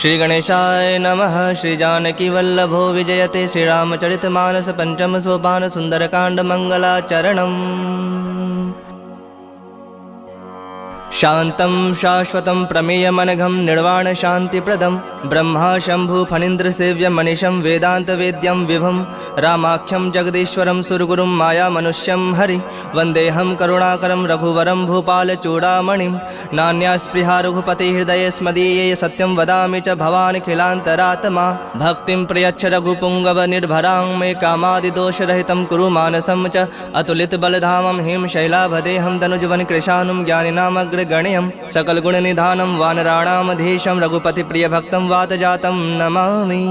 श्री गणेशाय नमः। श्री जानकी वल्लभो विजयते। श्री रामचरितमानस पंचम सोपान सुंदरकांड मंगलाचरणम्। शांतं शाश्वतं प्रमेयमनघं निर्वाण शांतिप्रदं ब्रह्मा शंभु फणीन्द्र सेव्यं मनीषं वेदांत वेद्यं विभुं रामाख्यं जगदीश्वरं सुरगुरुं माया मनुष्यं हरि वंदेहं करुणाकरं रघुवरं भूपालचूडामणिं नान्या स्पृहा रघुपति हृदये स्मदीये सत्यं वदामि च भवानिखिलान्तरात्मा भक्तिं प्रयच्छ रघुपुङ्गव निर्भरां मे कामादिदोषरहितं कुरु मानसं च अतुलितबलधामं हिं शैलाभदेहं तनुजवन कृशानुं ज्ञानिनामग्रगण्यं सकलगुणनिधानं वानराणामधीशं रघुपतिप्रियभक्तं वातजातं नमामि।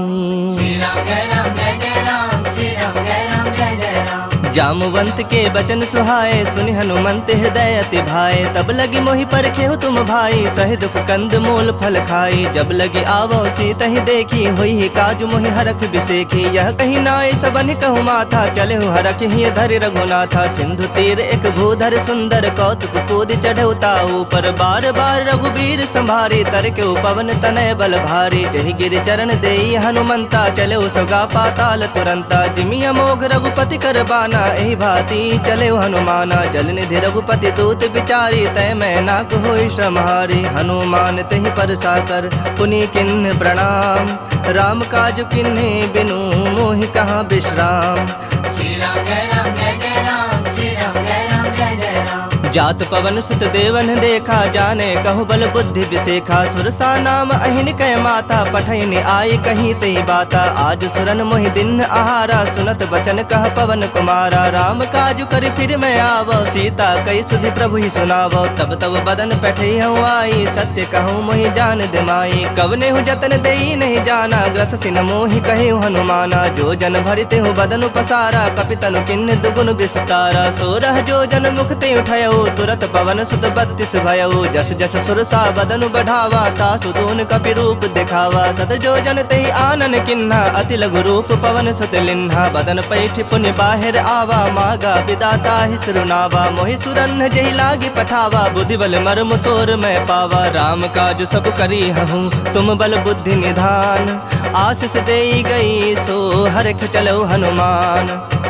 जामुवंत के बचन सुहाए सुनि हनुमंत हृदय अति भाए तब लगी मोहि परखेहु तुम भाई सहि दुख कंद मूल फल खाई जब लगी आवो सीत ही देखी हुई ही काज मोहि हरख बिसेखी यह कहीं नाय सबन कहु माथा चले हरख ही धरि रघुनाथा सिंधु तीर एक भूधर सुंदर कौतुक कूद चढ़ौता ऊपर बार बार रघुबीर संभारी तर के पवन तनय बल भारी जहि गिर चरण देई हनुमंता चले सुगा पाताल तुरंता जिमि अमोघ रघुपति कर बाना एहि भांति चले हनुमाना जल निधि रघुपति दूत विचारी तय मैं नाक होई श्रमहारी हनुमान तहि पर साकर पुनि किन्ह प्रणाम राम काज किन्हे बिनु मोहि कहाँ विश्राम। श्री राम जय राम जय जय राम श्री राम जय राम जय जय राम। जात पवन सुत देवन देखा जाने कहु बल बुद्धि विसेखा सुरसा नाम अहिन कह माता पठैन आई कहीं तई बाता आज सुरन मोहि दिन आहारा सुनत बचन कह पवन कुमारा राम काजु कर फिर मैं आवो सीता कई सुधि प्रभु ही सुनावो तब तब बदन पैठई हूँ आई सत्य कहूँ मोहि जान दिमाई कवने हूँ जतन देई नहीं जाना ग्रस सिन मोहि कहे हनुमाना जो जन भरिते हूँ बदन पसारा कपितनु किन्न दुगुन विस्तारा सोरह जो जन मुख ते उठयो तुरत पवन सुत 32 भयउ जस जस सुरसा बदनु बढ़ावा तासु दून कपि रूप दिखावा सत जो जन तहि आनन किन्हा अति लघु रूप पवन सुत लिन्हा बदन पैठ पुनि बाहिर आवा मागा विदाता ही सुरुनावा मोहि सुरन जहि लागी पठावा बुद्धि बल मर्म तोर मैं पावा राम काज सब करी हूँ तुम बल बुद्धि निधान आशीष देई गई सो हरख चलो हनुमान।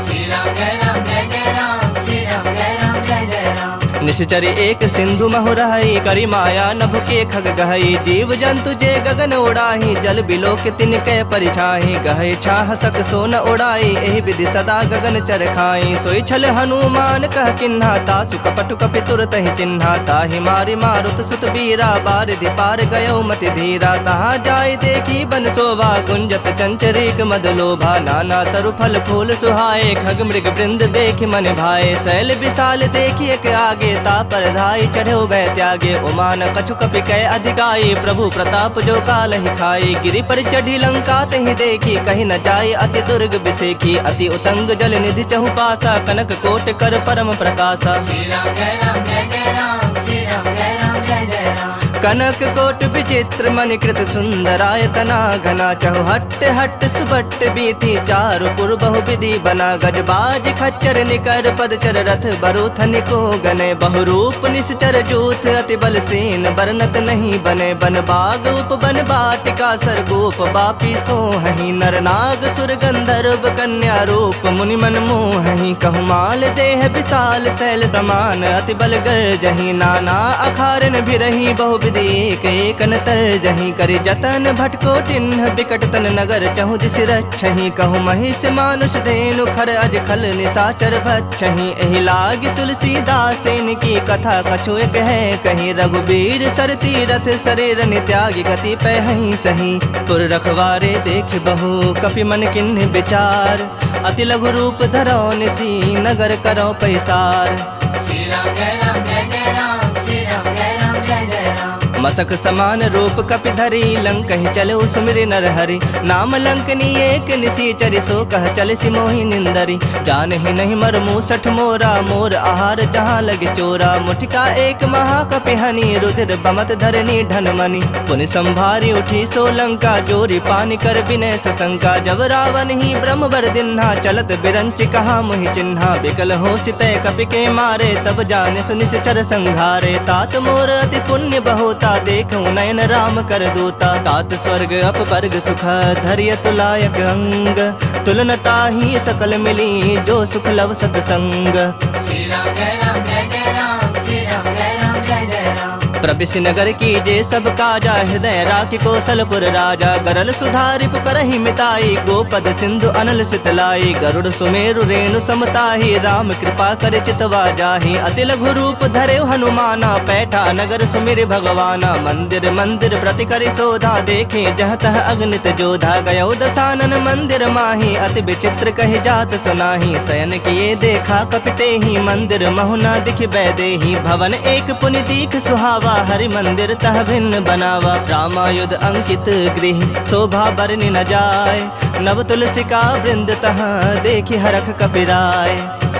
श्री राम जय राम जय जय राम श्री राम जय राम जय जय राम। निश्चरी एक सिंधु महुरहई करी माया नभ के खग गहई जीव जंतु जे गगन उड़ाही जल बिलो के तिनके परिछाही गहे छाह सक सोन उड़ाई एहि विधि सदा गगन चर खाई सोई छल हनुमान कह किन्हा तासु कपटु कपि तुरत ही चिन्हा ताहि मारि मारुत सुत बीरा बारिधि पार गयो मति धीरा तहाँ जाय देखी बन शोभा गुंजत चंचरीक मद लोभा नाना तरु फल फूल सुहाए खग मृग वृंद देखि मन भाए शैल विशाल देखी एक आगे ता पर धाई चढ़ो वह त्यागे उमान कछु कपि कह अधिकाई प्रभु प्रताप जो काल ही खाई गिरि पर चढ़ी लंका तहि देखी कहीं न जाय अति दुर्ग बिसेखी अति उतंग जल निधि चहु पासा कनक कोट कर परम प्रकाशा। श्री राम जय राम जय जय राम श्री राम जय राम जय जय राम। कनक कोट विचित्र मणिकृत सुंदरायतना घना चहु हट्ट हट्ट सुबट्ट बीथी चारु पुर बहु विधि बना गजबाज खच्चर निकर पदचर रथ बरूथन को गने बहुरूप निश्चर जूथ अति बल सेन बरनत नहीं बने बन बाग उप बन बाटिका सरगोप बापी सोहहि नर नाग सुर गंधर्व कन्या रूप मुनि मन मोहहि कहु माल देह विशाल शैल समान अति बल गर्जहि नाना अखारन भिरहि बहु एक एक नतर जही करि जतन भटको टिन्ह बिकट तन नगर चहु दिस रक्षहि कहु महिष मानुष धेनु खर अज खल निशाचर भक्षहि एहि लागी तुलसीदासेन की कथा कछु एक है कहीं रघुबीर सर तीरथ शरीर नित्यागी गति पहहि सही पुर रखवारे देख बहु कपि मन किन्ह विचार अति लघु रूप धरो निसी नगर करो पैसार। श्री राम जय राम जय जय राम श्री राम जय राम जय जय राम। मसक समान रूप कपि धरी लंक ही चलो सुमिरि नर हरि नाम लंकनी एक निसीचरि सो कह चल सिमोहि निंदरी जान ही नहीं मर मूसठ मोरा मोर आहार जहाँ लगे चोरा मुठिका एक महाकपि हनि रुधिर बमत धरनी ढनमणि पुनि संभारी उठी सो लंका जोरी पानी कर विनय सशंका जब रावण ही ब्रह्म बर दिन्हा चलत बिरंच कहा मुहि चिन्हा बिकल हो सितय कपि के मारे तब जाने सुनिश्चर संघारे तात मोर अति पुण्य बहुता होता, देखूं नयन राम कर दूता। तात स्वर्ग अपवर्ग सुख धैर्य तुलायक अंग, तुलनता ही सकल मिली जो सुख लव सतसंग। श्री राम जय राम जय जय राम, श्री राम जय राम जय जय राम। प्रविश नगर कीजे सब काजा, हृदय राखी कौशलपुर राजा। गरल सुधारि पुकरहि मिताई, गोपद सिंधु अनल सितलाई। गरुड़ सुमेरु रेणु समताहि, राम कृपा कर चितवा जाहि। अति लघु रूप धरे हनुमाना, पैठा नगर सुमिर भगवाना। मंदिर मंदिर प्रति करि शोधा, देखे जह तह अगणित जोधा। गयो दसानन मंदिर माही, अति विचित्र कहि जात सुनाही। शयन किए देखा कपितेहि, मंदिर महुना दिख बैदेहि। भवन एक पुनि दीख सुहावा, हरि मंदिर तह भिन्न बनावा। रामायुध अंकित गृह, शोभा बरनि न जाय। नव तुलसी का वृंद तह, देखि हरख कपिराय।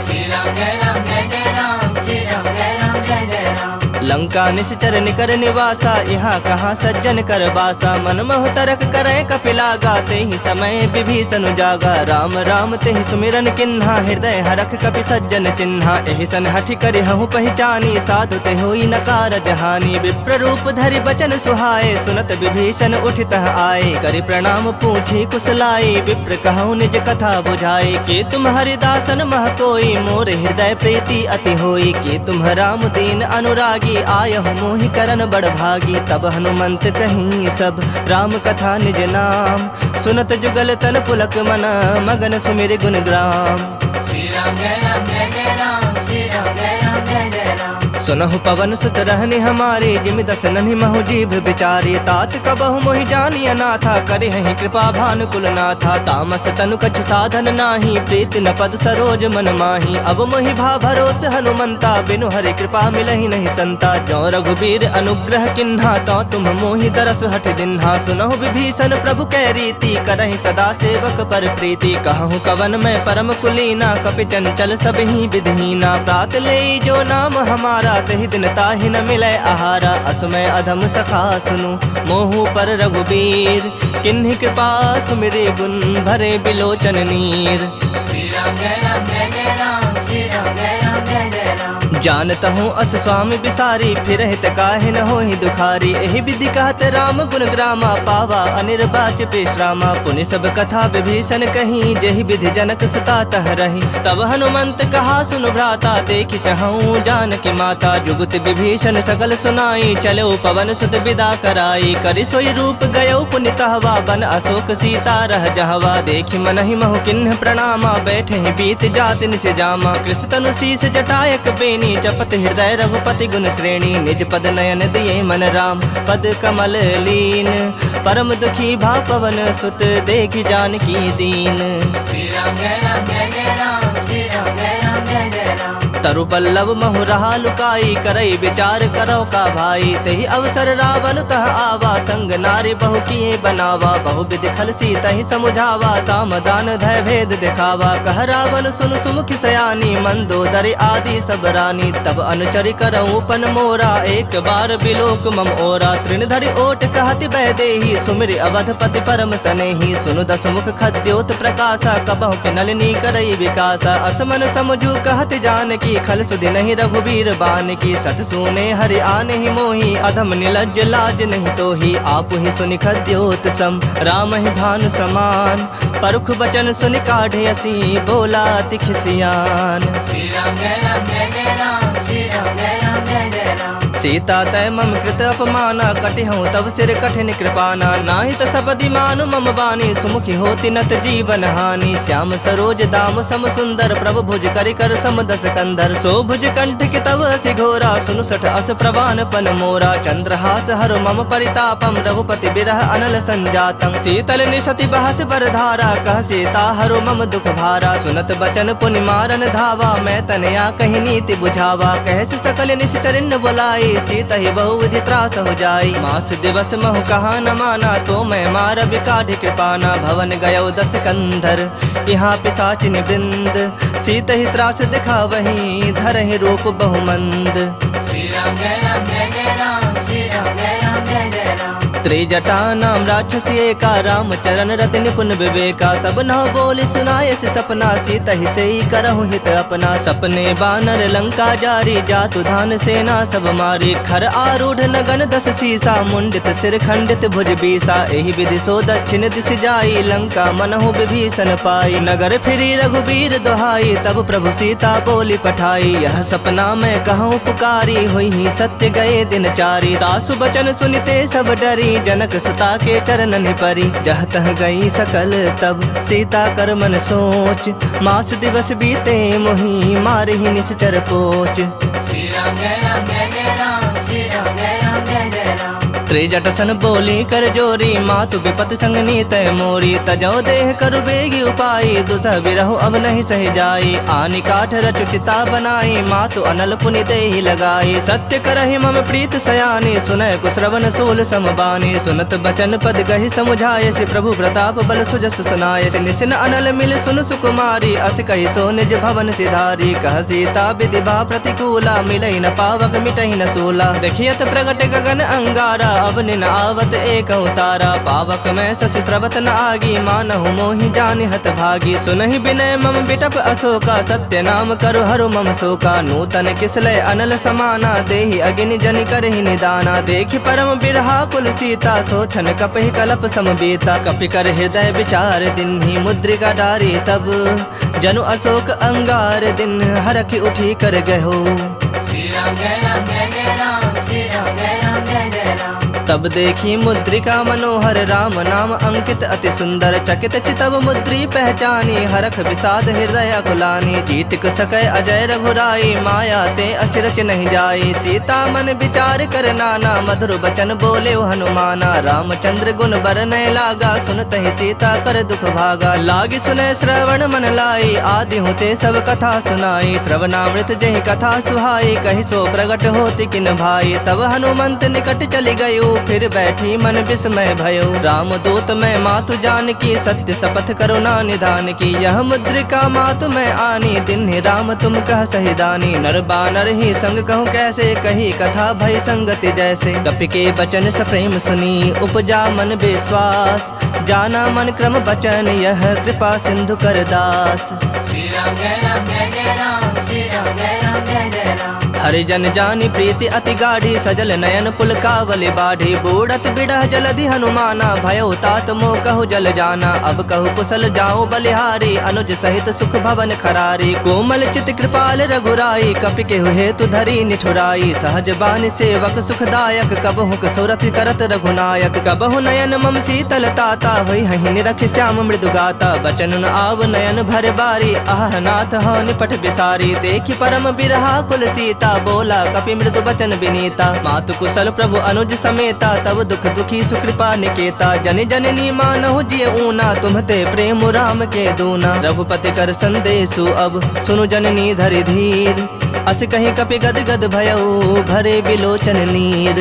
श्री राम जय राम जय जय राम, श्री राम जय राम जय जय राम। लंका निश्चर निकर निवासा, यहाँ कहाँ सज्जन कर बासा। मन मोह तरक करे कपिलागा, तेहि समय विभीषण जागा। राम राम तेहि सुमिरन किन्हा, हृदय हरख कपि सज्जन चिन्हा। एहि सन हठि करि हहु पहचानी, साधु ते होई न कारज हानि। विप्र रूप धरि बचन सुहाए, सुनत विभीषण उठितः आए। करि प्रणाम पूछी कुशलाई, विप्र कहु निज कथा बुझाई। के तुम हरिदासन मह कोई, मोर हृदय प्रीति अति होई। के तुम राम दीन अनुरागी, आयहु मोहि करन बड़ भागी। तब हनुमंत कहीं सब राम कथा निज नाम, सुनत जुगल तन पुलक मन, मगन सुमिर गुण ग्राम। श्री राम जय राम जय जय राम, श्री राम जय राम जय जय राम। सुनहु पवन सुत रहनि हमारे, जिमि दस नन्हि महु जीभ बिचारी। तात कबहु मोहि जानिय नाथा, करिहहि कृपा भानुकुल नाथा। तामस तनु कछु साधन नाही, प्रीति न पद सरोज मन माही। अब मोहि भा भरोस हनुमंता, बिनु हरि कृपा मिलहि नहीं संता। जो रघुबीर अनुग्रह किन्हा, तो तुम मोहि दरस हठ दिन्हा। सुनहु विभीषण प्रभु कै रीति, करहि सदा सेवक पर प्रीति। कहूँ कवन में परम कुलीना, कपि चंचल सबहि विधहीना। प्रात ले जो नाम हमारा, तहि दिन ताहि न मिलै आहारा। असमय अधम सखा सुनु, मोहु पर रघुबीर। किन्हि कृपा सुमिरि गुण, भरे बिलोचन नीर। श्री राम जय राम जय जय राम, श्री राम जय राम जय जय राम। जानत हूँ अस स्वामी बिसारी, फिर हित काहे न होहि दुखारी। एहि विधि कहत राम गुण ग्रामा, पावा अनिर्वाच विश्रामा। पुनि सब कथा विभीषण कही, जेहि विधि जनक सुता तह रही। तब हनुमंत कहा सुन भ्राता, देखि चाहूँ जानकी माता। जुगत विभीषण सकल सुनाई, चलो पवन सुत विदा कराई। करि सोई रूप गयो पुनि तहवा, बन अशोक सीता रह जहवा। देखि मनहि महु किन्ह प्रणामा, बैठे बीत जाति निस जामा। कृष तनु शीस जटायक बेनी, जपत हृदय रघुपति गुण श्रेणी। निज पद नयन दिए मन राम, पद कमल लीन। परम दुखी भा पवन सुत, देखि जानकी दीन। श्री राम जय राम जय जय राम, श्री राम जय राम जय जय राम। तरु पल्लव महु रहा लुकाई, करई विचार करो का भाई। तेहि अवसर रावण तह आवा, संग नारी बहु किए बनावा। बहु विधि खल सी तहि समुझावा, सामदान धय भेद दिखावा। कह रावण सुन सुमुखि सयानी, मंदोदरी आदि सब रानी। तब अनुचरि करऊँ पन मोरा, एक बार बिलोक मम ओरा। तृण धरि ओट कहति बैदेही, सुमिरि अवधपति परम सनेही। सुनु दसमुख खद्योत प्रकाशा, कबहु के नलिनी करई विकासा। असमन समझू कहति जानकी, खल सुधि नहीं रघुबीर बान की। सठ सुने हरि आने ही मोही, अधम निलज्ज लाज नहीं तोही। आप ही सुनि खद्योत सम, राम ही भानु समान। परुख बचन सुनि काढ़े असी, बोला तिखिसियान। श्री राम जय राम जय जय राम, श्री राम जय राम जय जय राम। सीता तय मम कृत अपमाना, कटिहूँ तब सिर कठिन कृपाना। नाहि त सपदि मानु मम बानी, सुमुखी होति नत जीवन हानि। श्याम सरोज दाम सम सुंदर, प्रभु भुज करि कर सम दस कंधर। सो भुज कंठ के तव असि घोरा, सुनु सठ अस प्रवान पन मोरा। चंद्रहास हरु मम परितापम, रघुपति बिरह अनल संजातम। शीतल निसति बहस बर धारा, कह सीता हरु मम दुख भारा। सुनत बचन पुनि मारन धावा, मैं तनया कहि नीति बुझावा। कहस सकल निश्चरिन बुलाई, सीता ही बहुविधि त्रास हो जाई। मास दिवस महु कहा न माना, तो मैं मार बिकाढ़ कृपाना। भवन गयो दस कंधर, यहाँ पिशाचिन वृंद। सीता ही त्रास दिखा वही, धरहि रूप बहुमंद। श्री राम जय राम जय जय राम, श्री राम जय राम जय जय राम। त्रिजटा नाम राक्षस एका, रामचरण रति निपुण विवेका। सब नौ बोली सुनाए से सपना, सीता ही से ही करहु हित अपना। सपने बानर लंका जारी, जातु धान सेना सब मारी। खर आरूढ़ नगन 10 सीसा, मुंडित सिर खंडित भुज बीसा। एहि विधि सो दक्षिण दिश जाई, लंका मनहु विभीषण पाई। नगर फिरी रघुबीर दोहाई, तब प्रभु सीता बोली पठाई। यह सपना मैं कहूँ पुकारी, हुई ही सत्य गए दिन चारी। तासु बचन सुनिते सब डरी, जनक सुता के चरणन परी। जह तह गई सकल तब सीता कर मन सोच, मास दिवस बीते मोहि मारहि निश्चर पोच। श्री राम जय राम जय जय राम, श्री राम जय राम जय जय राम। त्रिजट सन बोली कर जोरी, मातु विपत संगनी तय मोरी। तजौ देह करु बेगी उपाई, दुसह बिरहु अब नहीं सह जाई। आनि काठ रचु चिता बनाई, मातु अनल पुनि देहि लगाई। सत्य करहि मम प्रीत सयानी, सुनय कुश्रवण सूल समबानी। सुनत बचन पद कहि समुझाए, से प्रभु प्रताप बल सुजस सुनाए। से निसिन अनल मिल सुन सुकुमारी, अस कहि सो निज भवन सिधारी। कह सीता विधि बा प्रतिकूला, मिलई न पावक मिटहि न सूला। देखियत प्रगट गगन अंगारा, अब निन आवत एक उतारा। पावक में शशि स्रवत न आगी, मानहु मोहि जानि हत भागी। सुनहि विनय मम बिटप अशोका, सत्य नाम करु हरु मम शोका। नूतन किसलय अनल समाना, देहि अग्नि जनि करहि निदाना। देखि परम बिरहा कुल सीता, सोचन कपहि कलप समबीता। कपि कर हृदय विचार दिन्हि, मुद्रिका डारी तब जनु अशोक अंगार। दिन हरखि उठी कर गहो, श्री राम जय राम जय जय राम, श्री राम जय राम जय जय राम। तब देखी मुद्रिका मनोहर, राम नाम अंकित अति सुंदर। चकित चितव मुद्री पहचानी, हरख विषाद हृदय अकुलानी। जीतिक सकय अजय रघुराई, माया ते असिरच नहीं जाई। सीता मन विचार कर नाना, मधुर बचन बोले हनुमाना। रामचंद्र गुण बरनय लागा, सुनत ही सीता कर दुख भागा। लागी सुनय श्रवण मन लाई, आदि होते सब कथा सुनाई। श्रवणामृत जहि कथा सुहाई, कहि सो प्रगट होति किन भाई। तब हनुमंत निकट चली गयो, फिर बैठी मन विस्मय भयो। राम दूत मैं मातु जान की, सत्य शपथ करुणा निधान की। यह मुद्रिका मातु मैं आनी, दिन राम तुम कह सहिदानी। नर बानर ही संग कहूँ कैसे, कही कथा भय संगति जैसे। कपि के बचन सप्रेम सुनी, उपजा मन विश्वास। जाना मन क्रम बचन, यह कृपा सिंधु कर दास। श्री राम जय राम जय जय राम, श्री राम जय राम जय जय राम। हरिजन जानी प्रीति अति गाढ़ी, सजल नयन पुलकावली बाढ़ी। बूढ़त बिड़ह जलधि हनुमाना, भयो तात मोह कहु जल जाना। अब कहु कुशल जाऊं बलिहारी, अनुज सहित सुख भवन खरारी। कोमल चित कृपाल रघुराई, कपि केहु हेतु धरी निठुराई। सहज बानी सेवक सुखदायक, कबहु कसुरति करत रघुनायक। कबहु नयन मम शीतल ताता, होई हहि निरख श्याम मृदु गाता। बचन न आव नयन भर बारी, आह नाथ हो निपट बिसारी। देखि परम बिरहा कुल सीता, बोला कपि मृदु बचन विनीता। मातु कुशल प्रभु अनुज समेता, तब दुख दुखी सुकृपा निकेता। जन जननी मानहु जिय ऊना, तुम्हते प्रेम राम के दूना। रघुपति कर संदेशु अब सुनु जननी धरि धीर। अस कहीं कपि गद गद भयउ, भरे बिलोचन नीर।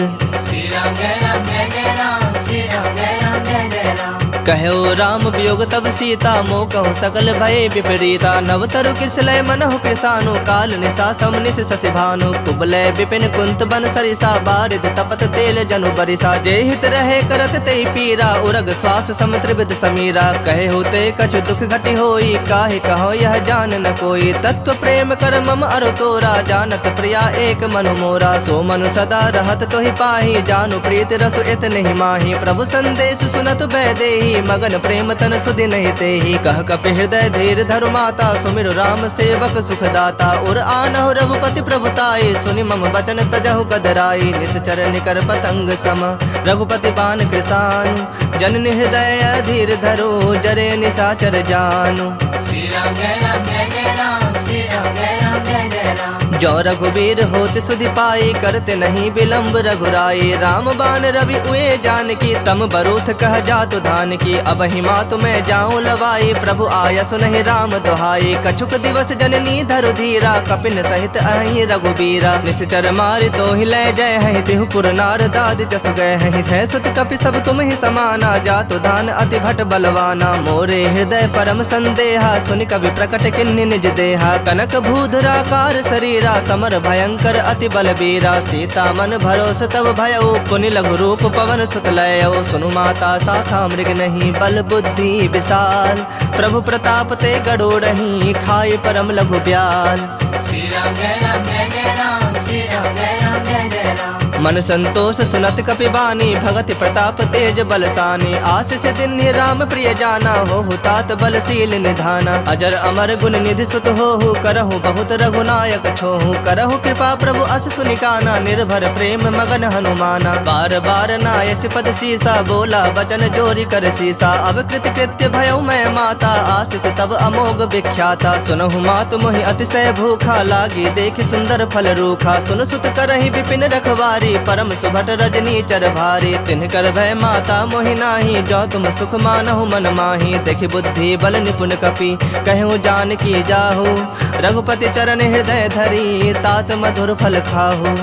श्री राम जय राम जय जय राम, श्री राम जय राम जय जय राम। कहो राम वियोग तब सीता, मोह कहु सकल भय विपरीता। नवतरु किसलय मनहु कृसानु, काल निशा समनिश शशि भानु। कुबलय विपिन कुंत बन सरिसा, बारिद तपत तेल जनु बरिसा। जे हित रहे करत ते पीरा, उरग श्वास सम त्रिविध समीरा। कहे होते कछु दुख घटि होई, काहे कहो यह जान न कोई। तत्व प्रेम कर मम अरु तोरा, जानत प्रिया एक मनु मोरा। सो मनु सदा रहत तोहि पाही, जानु प्रीत रसु इत नहीं माही। प्रभु संदेश सुनत बैदेही, मगन प्रेम तन सुधि नहीं तेहि। कह कपि हृदय धीर धरु माता, सुमिरु राम सेवक सुखदाता। उर आनहु रघुपति प्रभुताई, सुनि मम बचन तजहु कदराई। निश्चर निकर पतंग सम, रघुपति बान कृसानु। जननि हृदय धीर धरो, जरे निशाचर जानु। श्री राम जय राम जय जय राम, श्री राम जय राम जय जय राम। जो रघुबीर होत सुधि पाई, करते नहीं विलम्ब रघुराई। राम बान रवि उए जान की, तम बरूथ कह जातु धान की। अब हिमा तुम्हें जाऊं लवाई, प्रभु आया सुनहि राम दुहाई। कछुक दिवस जननी धरु धीरा, कपिन सहित अहि रघुबीरा। निश्चर मारि तो ही लय जय है, तिहु पुर नार दाद जस गए हैं। है सुत कपि सब तुम ही समाना, जातु धान अति भट बलवाना। मोरे हृदय परम संदेहा, सुनि कवि प्रकट किन्नि निज देहा। कनक भूधराकार शरीरा समर भयंकर अति बलबीरा। सीता मन भरोस तब भयउ पुनि लघु रूप पवन सुत लयउ। सुनु माता शाखा मृग नहीं बल बुद्धि विशाल। प्रभु प्रताप ते गरुड़हि खाई परम लघु ब्याल। श्री राम जय राम जय जय राम, श्री राम जय राम जय जय राम। मन संतोष सुनत कपिबानी, भगति प्रताप तेज बलसानी। आशीष दिन राम प्रिय जाना, हो तात बलशील निधाना। अजर अमर गुण निधि सुत हो, करहु बहुत रघुनायक छोहु। करहु कृपा प्रभु अस सुनिकाना, निर्भर प्रेम मगन हनुमाना। बार बार नायस पद सीसा, बोला वचन जोरी कर सीसा। अब कृत कृत्य भयउ मैं माता, आशीष तब अमोघ विख्याता। सुनहु मातु मोहि अतिशय भूखा, लागी देखि सुंदर फल रूखा। सुन सुत करहि विपिन रखवारी, परम सुभट रजनी चर भारी। तिनकर भय माता मोहि नाही, जो तुम सुख मानहु मन माही। देखि बुद्धि बल निपुण कपि, कहूँ जानकी जाहु। रघुपति चरण हृदय धरी, तात मधुर फल खाहु।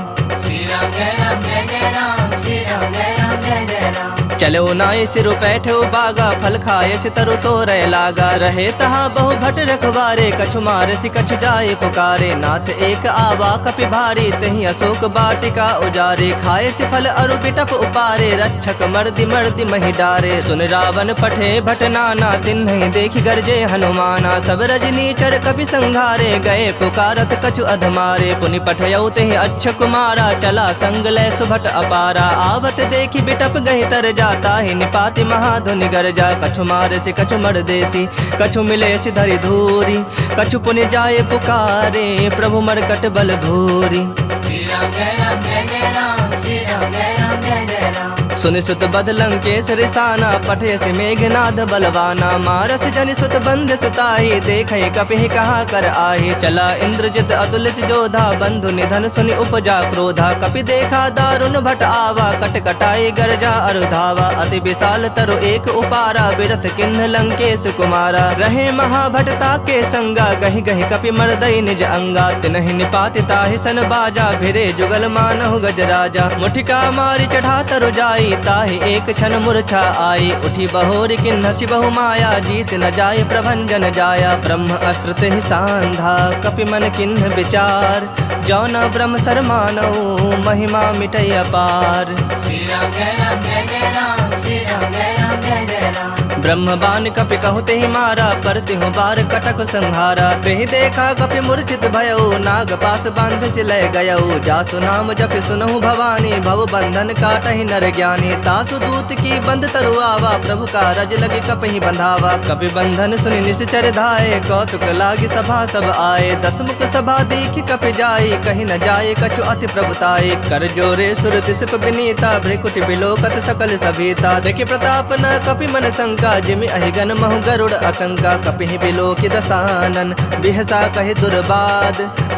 श्री राम जय राम जय जय राम, श्री राम जय राम जय जय राम। चलो नाय सिरु बैठो बागा, फल खाए सितरु तोरय लागा। रहे तहा बहु भट रखवारे, कछु मारसि कछु जाए पुकारे। नाथ एक आवा कपि भारी, तही अशोक बाटिका उजारे। खाए सि फल अरु बिटप उपारे, रक्षक मर्दि मर्दि महि डारे। सुन रावण पठे भट नाना, तिन्हि देखि गरजे हनुमाना। सब रजनी चर कपि संघारे, गए पुकारत कछु अधमारे। पुनि पठयउ तेहि अच्छ कुमारा, चला संग लय सुभट अपारा। आवत देखि बिटप गहि तर जा, ताहि निपाति महाधुनि गरजा। कछु मारसि कछु मर्देसि, कछु मिलेसि धरि धूरी। कछु पुनि जाए पुकारे, प्रभु मरकट बल भूरी। श्री राम जय राम जय जय राम, श्री राम जय राम जय जय राम। सुनि सुत बद लंकेश रिसाना, पठेसि मेघनाद बलवाना। मारस जनि सुत बंध सुताही, देखहि कपिहि कहाँ कर आही। चला इंद्रजित अतुलित जोधा, बंधु निधन सुनि उपजा क्रोधा। कपि देखा दारुण भट आवा, कट कटाई गरजा अरुधावा। अति विशाल तरु एक उपारा, बिरथ किन्ह लंकेश कुमारा। रहे महाभटता के संगा, गहि गहि कपि मर्दई निज अंगा। तिनहि निपाति ताहि सन बाजा, भिरे जुगल मानहु गजराजा। मुठिका मारि चढ़ा तरु जाई, ताहि एक क्षण मूर्छा आई। उठी बहोर किन्हसि बहु माया, जीत न जाय प्रभंजन जाया। ब्रह्म अस्त्र तेहि सांधा, कपि मन किन्ह विचार। जो न ब्रह्म सर मानऊ, महिमा मिटै अपार। श्री राम जय राम जय जय राम, श्री राम जय राम जय जय राम। ब्रह्म बान कपि कहु तेहि मारा, पर तिहु बार कटक संहारा। तेहि देखा कपि मूर्छित भयउ, नाग पास बांध सि लय गयउ। जासु नाम जपि सुनहु भवानी, भव बंधन काटहि नर ज्ञानी। तासु दूत की बंद तरु आवा, प्रभु का रज लगे कपहि बंधावा। कपि बंधन सुनि निश्चर धाये, कौतुक लागी सभा सब आए। दसमुख सभा देखि कपि जाई, कहि न जाए कछु अति प्रभुताई। कर जोरे सुर तिसप विनीता, भ्रिकुटि बिलोकत सकल सभीता। देखि प्रताप न कपि मन शंका, जिमि अहिगन महु गरुड़ असंका। कपिहि बिलोकि दसानन, बिहसा कहि दुर्बाद।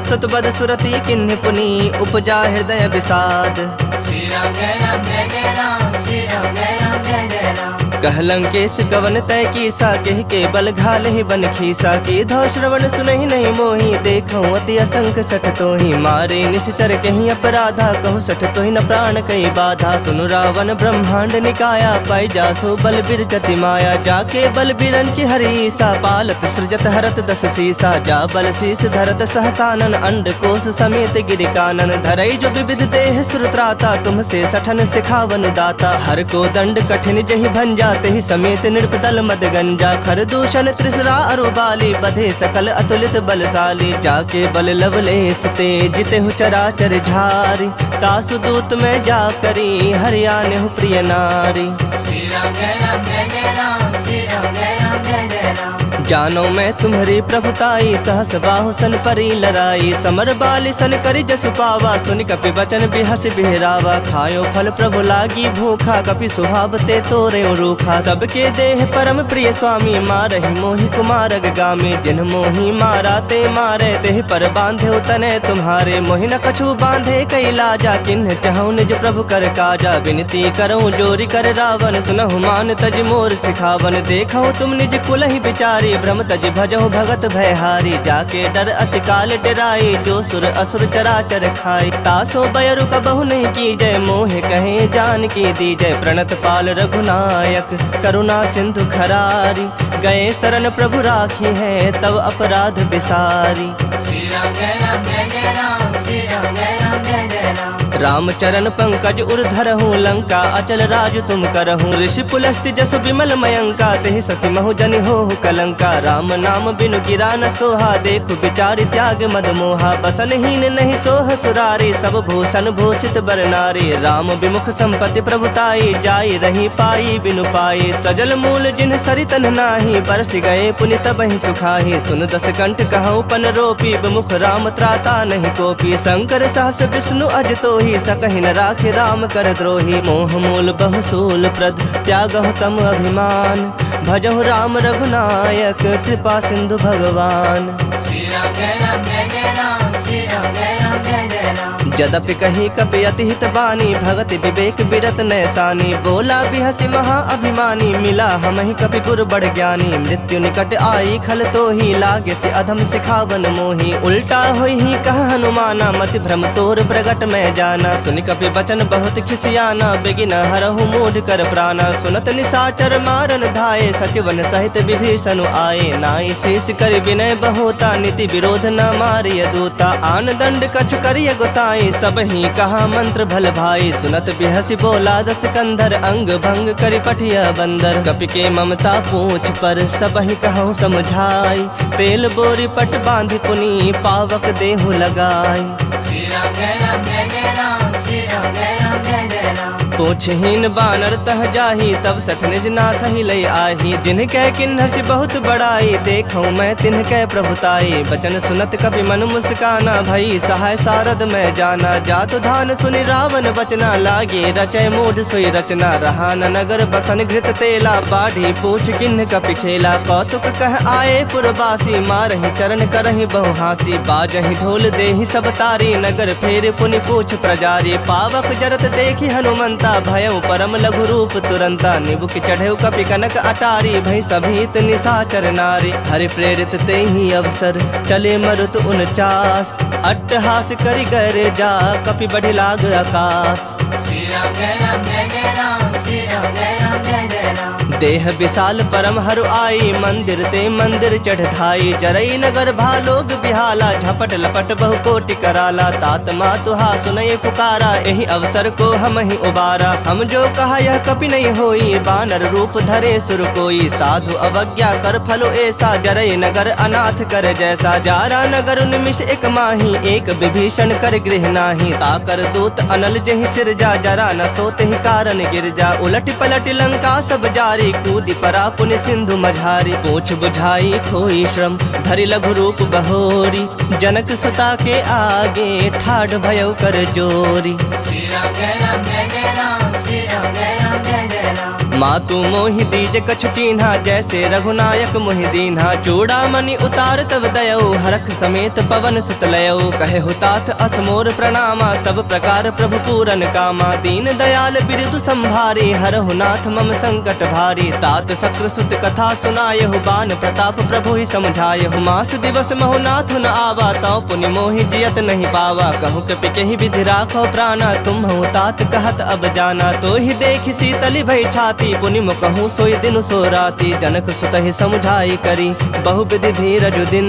सुतबद सुरति किन्हि पुनि, उपजा हृदय विषाद। श्री राम जय राम जय जय राम, श्री राम जय राम जय जय राम। कह लंकेश कवन तय कीसा, कह के बल घाल ही बन खीसा। की धौ श्रवण सुनहि नहीं मोही, देखऊँ अति असंख सठ तोहि। मारे निश्चर कहीं अपराधा, कहु सठ तोहि न प्राण कई बाधा। सुनु रावण ब्रह्मांड निकाया, पाई जासो बल बिरजति माया। जाके बल बिरंचि हरीसा, पालत सृजत हरत दस सीसा। जा बल शीस धरत सहसानन, अंड कोश समेत गिरिकानन। धरई जो विविध देह सुरत्राता, तुमसे सठन सिखावन दाता। हर को दंड कठिन जहि भंजा, तेहि समेत नृपदल मद गंजा। खर दूषण त्रिसरा अरुबाली, बधे सकल अतुलित बलशाली। जाके बल लवलेश ते, जितेहु चराचर झारी। तासु दूत में जा करी, हरियाणहु प्रिय नारी। श्री राम जय राम जय जय राम, श्री राम जय राम जय जय राम। जानो मैं तुम्हारी प्रभुताई, सहस बाहु सन परी लड़ाई। समर बाली सन करि जसु पावा, सुनि कपि वचन बिहस बिहरावा। खायो फल प्रभु लागी भूखा, कपि सुहाव ते तोरे रूखा। सबके देह परम प्रिय स्वामी, मारहि मोहि कुमार गामी। जिन मोहि मारा ते मारे, तेहि पर बांधे तने तुम्हारे। मोहि न कछु बांधे कई लाजा, किन्ह चहु निज प्रभु कर काजा। विनती करऊँ जोरी कर रावण, सुनहु मान तज मोर सिखावन। देखऊँ तुम निज कुलहि विचारी, भ्रम तज भजहु भगत भयहारी। जाके डर अति काल डराई, जो सुर असुर चराचर खाई। तासो बयरु कबहु नहीं की जय, मोहे कहे जान की दी जय। प्रणत पाल रघुनायक करुणा सिंधु खरारी, गए शरण प्रभु राखी है तब अपराध बिसारी। श्री राम जय राम जय जय राम, श्री राम जय राम जय जय राम। राम चरण पंकज उर्धरहु, लंका अचल राज तुम करहु। ऋषि पुलस्ति जसु विमल मयंका, तेहि ससि महु जनि होहु कलंका। राम नाम बिनु गिरा न सोहा, देखु विचारि त्याग मद मोहा। बसनहीन नहीं सोह सुरारी, सब भूषण भूषित बर नारी। राम विमुख संपत्ति प्रभुताई, जाई रही पाई बिनु पाई। सजल मूल जिन सरितन नाही, बरस गए पुनि तबहि सुखाही। सुन दस कंठ कहूँ पन रोपी, विमुख राम त्राता नहीं कोपी। शंकर सहस विष्णु अज तोहि, सकहि न राखे राम कर द्रोही। मोह मूल बहुसूल प्रद, त्यागहु तम अभिमान। भजहु राम रघुनायक, कृपा सिंधु भगवान। श्री राम जय राम जय जय राम, श्री राम जय राम जय जय राम। जदपि कही कपि अति हित बानी, भगति विवेक बिरत नैसानी। बोला बिहसि महा अभिमानी, मिला हमहि कपि गुर बड़ ज्ञानी। मृत्यु निकट आई खल तोहि, लागे से अधम सिखावन मोहि। उल्टा होई ही कह हनुमाना, मति भ्रम तोर प्रगट में जाना। सुनि कपि वचन बहुत खिसियाना, बेगिन हरहु मूढ़ कर प्राणा। सुनत निशाचर मारन धाये, सचिवन सहित विभीषण आए। नाई शीस कर विनय बहोता, नीति विरोध न मारिय दूता। आन दंड कछ करिय गोसाई, सब ही कहा मंत्र भल भाई। सुनत बिहसी बोला दस कंधर, अंग भंग करि पठिया बंदर। कपि के ममता पूछ पर, सब ही कहूँ समझाई। तेल बोरी पट बांधि पुनी, पावक देहु लगाई। श्री राम जय राम जय जय राम, श्री राम जय राम जय जय राम। पूछहीन बानर तह जाही, तब सठ निज नाथ ही लई आही। जिनकै किन्हसि बहुत बड़ाई, देखऊँ मैं तिनकै प्रभुताई। बचन सुनत कपि मन मुस्काना, भई सहाय सारद में जाना। जातु धान सुनि रावण वचना, लागे रचय मूढ़ सोई रचना। रहा न नगर बसन घृत तेला, बाढ़ी पूछ किन्ह कपि खेला। कौतुक कह आए पुरवासी, मारहि चरण करहि बहु हासी। बाजहि ढोल देहि सब तारी, नगर फेर पुनि पूछ प्रजारी। पावक जरत देखि हनुमंता, भयउ परम लघु रूप तुरंता। निबुक चढ़ेउ कपि कनक अटारी, भई सभीत निशाचर नारी। हरि प्रेरित तेहि अवसर, चले मरुत 49। अट्टहास करि गरे जा, कपि बढ़ि लाग आकाश। श्री राम जय राम जय जय राम, श्री राम जय राम जय जय राम। देह विशाल परम हरु आई, मंदिर ते मंदिर चढ़ धाई। जरई नगर भालोग बिहाला, झपट लपट बहु कोटि कराला। तात मातुहा सुनय पुकारा, एहि अवसर को हम ही उबारा। हम जो कहा यह कपि नहीं होई, बानर रूप धरे सुर कोई। साधु अवज्ञा कर फलो ऐसा, जरई नगर अनाथ कर जैसा। जारा नगर निमिष एक माही, एक विभीषण कर गृह नाही। ताकर दूत अनल जहि सिरजा, जरा न सोते ही कारण गिरजा। उलट पलट लंका सब जारी, कूदि परा पुनि सिंधु मझारी। पूछ बुझाई खोई श्रम, धरि लघु रूप बहोरी। जनक सुता के आगे, ठाढ़ भयउ कर जोरी। श्री राम जय राम जय जय राम, श्री राम जय राम जय जय राम। मातु मोहि दीज कछु चीन्हा, जैसे रघुनायक मोहि दीन्हा। चूड़ामणि उतार तब दयऊ, हरख समेत पवन सुत लयऊ। कहे हुतात असमोर प्रणामा, सब प्रकार प्रभु पूरन कामा। दीन दयाल बिरदु संभारी, हरहु नाथ मम संकट भारी। तात शक्र सुत कथा सुनायहु, बान प्रताप प्रभु ही समझायहु। मास दिवस महु नाथ न आवा, तौ पुनि मोहि जियत नहीं पावा। कहु कपि केहि विधि राखो प्राणा, तुम हूँ तात कहत अब जाना। तो ही देखि शीतली भई छाती, पुनि मुकहु सोई दिन सो राती। जनक सुत ही समुझाई करी, बहु विधि धीरज दिन।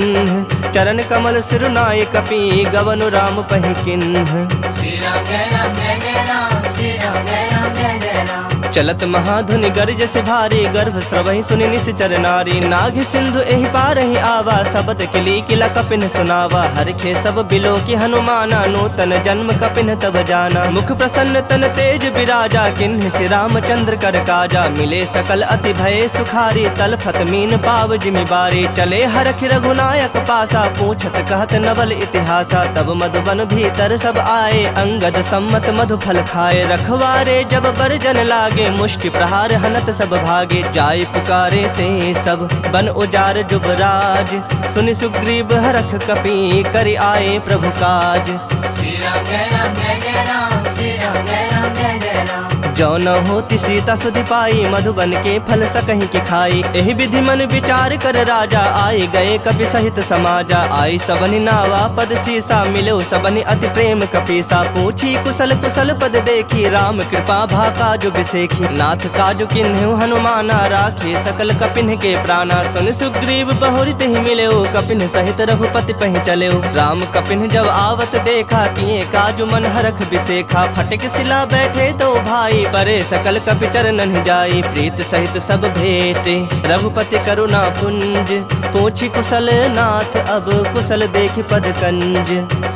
चरण कमल सिरुनाय कपि, गवनु राम पहि किन्ह। श्री राम जय राम जय जय राम, श्री राम जय राम जय जय राम। चलत महाधुनि गर्ज से भारी, गर्भ स्रवहि सुनि निश्चर नारी। नाग सिंधु एहि पारहि आवा, शबद किली किला कपिन सुनावा। हरखे सब बिलो की हनुमाना, नूतन जन्म कपिन तब जाना। मुख प्रसन्न तन तेज विराजा, किन्ह श्री रामचंद्र कर काजा। मिले सकल अति भय सुखारी, तलफत मीन पाव जिमि बारी। चले हरख रघुनायक पासा, पूछत कहत नवल इतिहासा। तब मधुबन भीतर सब आए, अंगद सम्मत मधु फल खाए। रखवारे जब बरजन लागे, मुष्टि प्रहार हनत सब भागे। जाय पुकारे ते सब, बन उजार जुबराज। सुनि सुग्रीव हरख कपि, करि आए प्रभु काज। श्री राम जय राम जय जय राम, श्री राम जय राम जय जय राम। जो न होती सीता सुधि पाई, मधुबन के फल सकहीं के खाई। एहि विधि मन विचार कर राजा, आई गए कपि सहित समाजा। आई सबनि नावा पद सीसा, मिलो सबनि अति प्रेम कपीसा। पूछी कुशल कुशल पद देखी, राम कृपा भा काजु बिसेखी। नाथ काजु किन्हु हनुमाना, राखी सकल कपिन के प्राणा। सुन सुग्रीव बहुरी ही मिले, कपिन सहित रघुपति पहि चले। राम कपिन जब आवत देखा, किए काजु मन हरख बिसेखा। फटक सिला बैठे तो भाई, परे सकल कपि चरणन जाई। प्रीत सहित सब भेटे, रघुपति करुणा पुंज। पूछी कुशल नाथ, अब कुशल देखि पद कंज।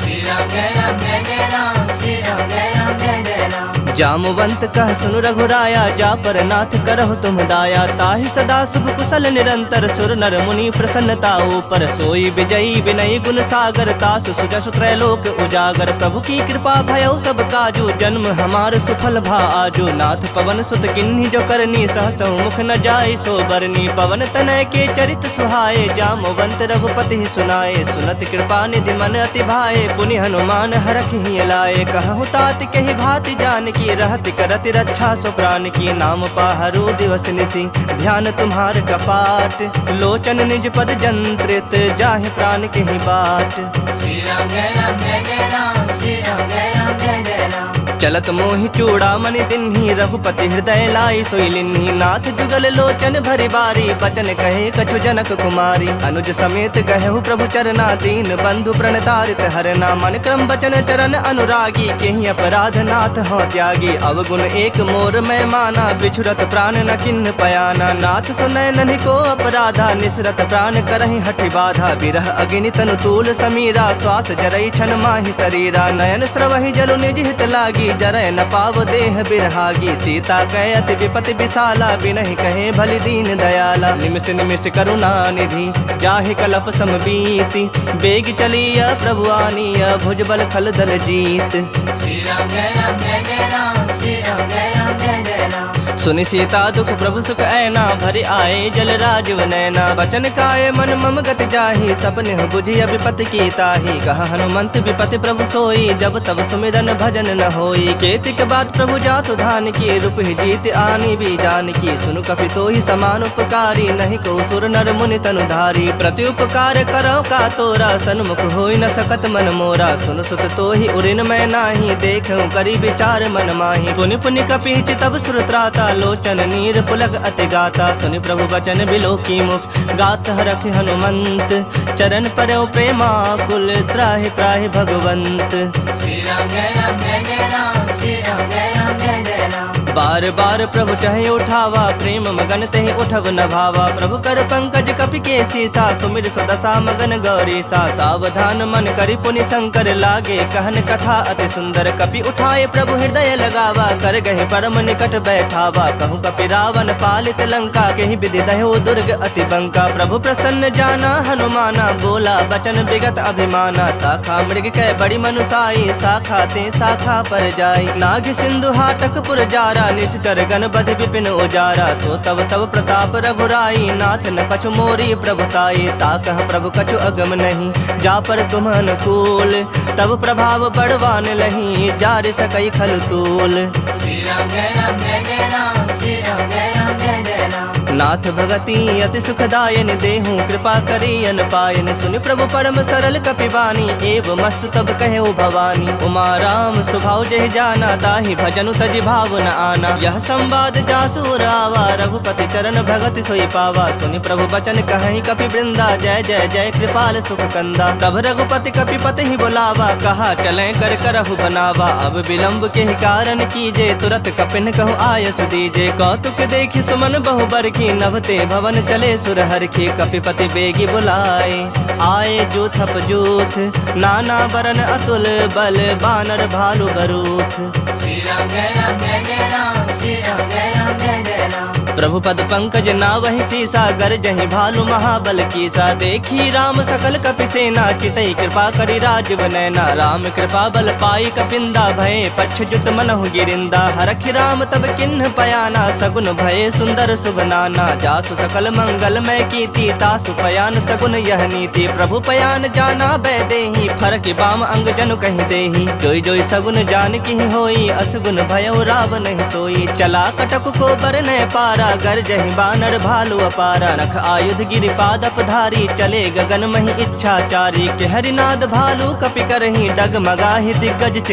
श्री राम जय राम जय जय राम, श्री राम जय राम जय जय राम। जामवंत कह सुनु रघुराया, जा पर नाथ करहु तुम दाया। ताहि सदा शुभ कुशल निरंतर, सुर नर मुनि प्रसन्नता ऊपर। सोई विजयी विनयी गुण सागर, तास सुजस त्रैलोक उजागर। प्रभु की कृपा भयउ सब काजू, जन्म हमार सुफल भा आजू। नाथ पवन सुत किन्ही जो करनी, सहसहु मुख न जाय सो बरनी। पवन तनय के चरित सुहाए, जामवंत रघुपति ही सुनाए। सुनत कृपा निधि मन अति भाए, पुनि हनुमान हरख ही लाए। कहु तात कहि भाति जानकी, रहति करति रक्षा सो प्राण की। नाम पाहरो दिवस निसी, ध्यान तुम्हार कपाट। लोचन निज पद जंत्रित, जाहि प्राण के ही बाट। श्री राम जय राम जय जय राम, श्री राम जय राम जय जय राम। चलत मोहि चूड़ामणि दिन्ही, रघुपति हृदय लाई सोई लिन्ही। नाथ जुगल लोचन भरि बारी, बचन कहे कछु जनक कुमारी। अनुज समेत कहु प्रभु चरना, दीन बंधु प्रणतारित हरना। मन क्रम बचन चरण अनुरागी, केहि अपराध नाथ हो त्यागी। अवगुण एक मोर मैं माना, बिछुरत प्राण न किन्ह पयाना। नाथ सुनय नन्हि को अपराधा, निसरत प्राण करहि हठि बाधा। बिरह अग्नि तनु तूल समीरा, श्वास जरई छन माहि शरीरा। नयन स्रवहि जलु निज हित लागी, जरय न पाव देह बिरहागी। सीता कहे अति विपति विशाला, बिनहि कहे भलि दीन दयाला। निमिष निमिष करुणा निधि, जाहि कलप सम बीति। बेग चलिया प्रभु आनिया, भुजबल खल दल जीत। श्री राम जय राम जय जय राम, श्री राम जय राम जय जय राम। सुनि सीता दुख प्रभु सुख ऐना, भरि आए जल राजीव नैना। बचन काय मन मम गति जाहि, सपने बुझि विपति की ताहि। कह हनुमंत विपति प्रभु सोई, जब तब सुमिरन भजन न होई। केतिक बात प्रभु जातु धान की, रूप ही जीत आनी भी जान की। सुनु कपि तोहि समान उपकारी, नहीं को सुर नर मुनि तनु धारी। प्रति उपकार करो का तोरा, सन्मुख होई न सकत मन मोरा। सुन सुत तोहि उरिन मैं नाही, देखूं करी विचार मन माही। पुनि पुनि कपि चितब सुर त्राता, लोचन नीर पुलक अति गाता। सुनि प्रभु बचन बिलो की मुख, गात हरख हनुमंत। चरण परौ प्रेमाकुल, त्राहि त्राहि भगवंत। श्री राम जय राम जय जय राम, श्री राम जय राम जय जय राम। बार बार प्रभु चाहे उठावा, प्रेम मगन तेहि उठव न भावा। प्रभु कर पंकज कपि के सीसा, सुमिर सुदशा मगन गौरीसा। सावधान मन करि पुनि शंकर, लागे कहन कथा अति सुंदर। कपि उठाए प्रभु हृदय लगावा, कर गहे परम निकट बैठावा। कहूँ कपि रावण पालित लंका, केहि विधि दह्यो दुर्ग अति बंका। प्रभु प्रसन्न जाना हनुमाना, बोला बचन विगत अभिमाना। शाखा मृग कै बड़ी मनुसाई, शाखा ते शाखा पर जाई। नाग सिंधु हाटक पुर जारा, निश्चर गण बधि विपिन उजारा। सो तब तब प्रताप रघुराई, नाथ न कछु मोरी प्रभुताई। ताकह प्रभु कछु अगम नहीं, जा पर तुम अनुकूल। तब प्रभाव बड़वान लही, जार सकई खल तूल। श्री राम जय राम जय जय राम, श्री राम जय राम जय जय राम। नाथ भगति अति सुखदायन, देहूँ कृपा करी अन पायन। सुनि प्रभु परम सरल कपिवानी, एव मस्तु तब कहे भवानी। उमा राम स्वभाव जहि जाना, ताहि भजनु तजि भाव न आना। यह संवाद जासु रावा, रघुपति चरण भगति सोई पावा। सुनि प्रभु बचन कहि कपि वृंदा, जय जय जय कृपाल सुख कंदा। तब रघुपति कपिपति ही बुलावा, कहा चलें कर करहु बनावा। अब विलंब के ही कारण कीजे, तुरत कपिन कहु आयस दीजे। कौतुक देखि सुमन बहु बरखी, नभते भवन चले सुरहरखी। कपिपति बेगी बुलाए, आए जूथप जूथ। नाना बरन अतुल बल, बानर भालु बरूथ। श्री राम जय राम जय जय राम, श्री राम जय राम जय जय राम। प्रभु पद पंकज नावहि सीसा, गरजहि भालु महाबल कीसा। देखी राम सकल कपि सेना, चितई कृपा करि राजीव नैना। राम कृपा बल पाई कपिंदा, भये पक्ष जुत मनहु गिरिंदा। हरखि राम तब किन्ह पयाना, सगुन भये सुंदर शुभ नाना। जासु सकल मंगलमय कीर्ति, तासु पयान सगुन यह नीति। प्रभु पयान जाना बैदेही, फरक बाम अंग जनु कहि देही। जोई जोई सगुन जान की होई, असगुन भयउ रावण ही सोई। चला कटक को बरनय पारा, गरजहि बानर भालु अपारा। नख आयुध गिरिपाद अपधारी, चले गगन महि इच्छाचारी। के हरिनाद भालु कपि करहि, डगमगाहि दिग्गज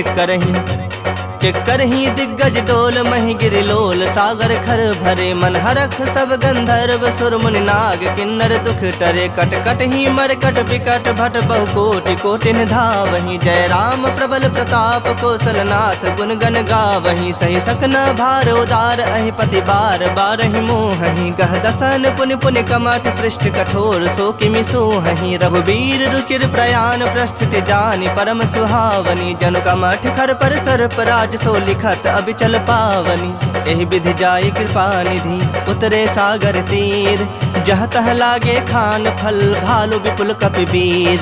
चिक्करहि दिग्गज डोल। महि गिरिलोल सागर खर भरे, मन हरख सब गंधर्व सुर मुनि नाग। किन्नर दुख टरे, कट कट ही मरकट विकट भट बहु कोटि कोटिन धावहि। जय राम प्रबल प्रताप कौशलनाथ, गुण गण गावहि। सहि सकन भार उदार, अहि पति बार बारहि मोहहि। गह दसन पुनि पुनि कमठ, पृष्ठ कठोर सो किमि सोहहि। रघुबीर रुचिर प्रयाण, प्रस्थिति जानि परम सुहावनी। जनु कमठ खर पर सर्प राज, सो लिखत अबिचल पावनी। एहि विधि जाय कृपा निधि, उतरे सागर तीर। जह तह लागे खान फल, भालु विपुल कपिवीर।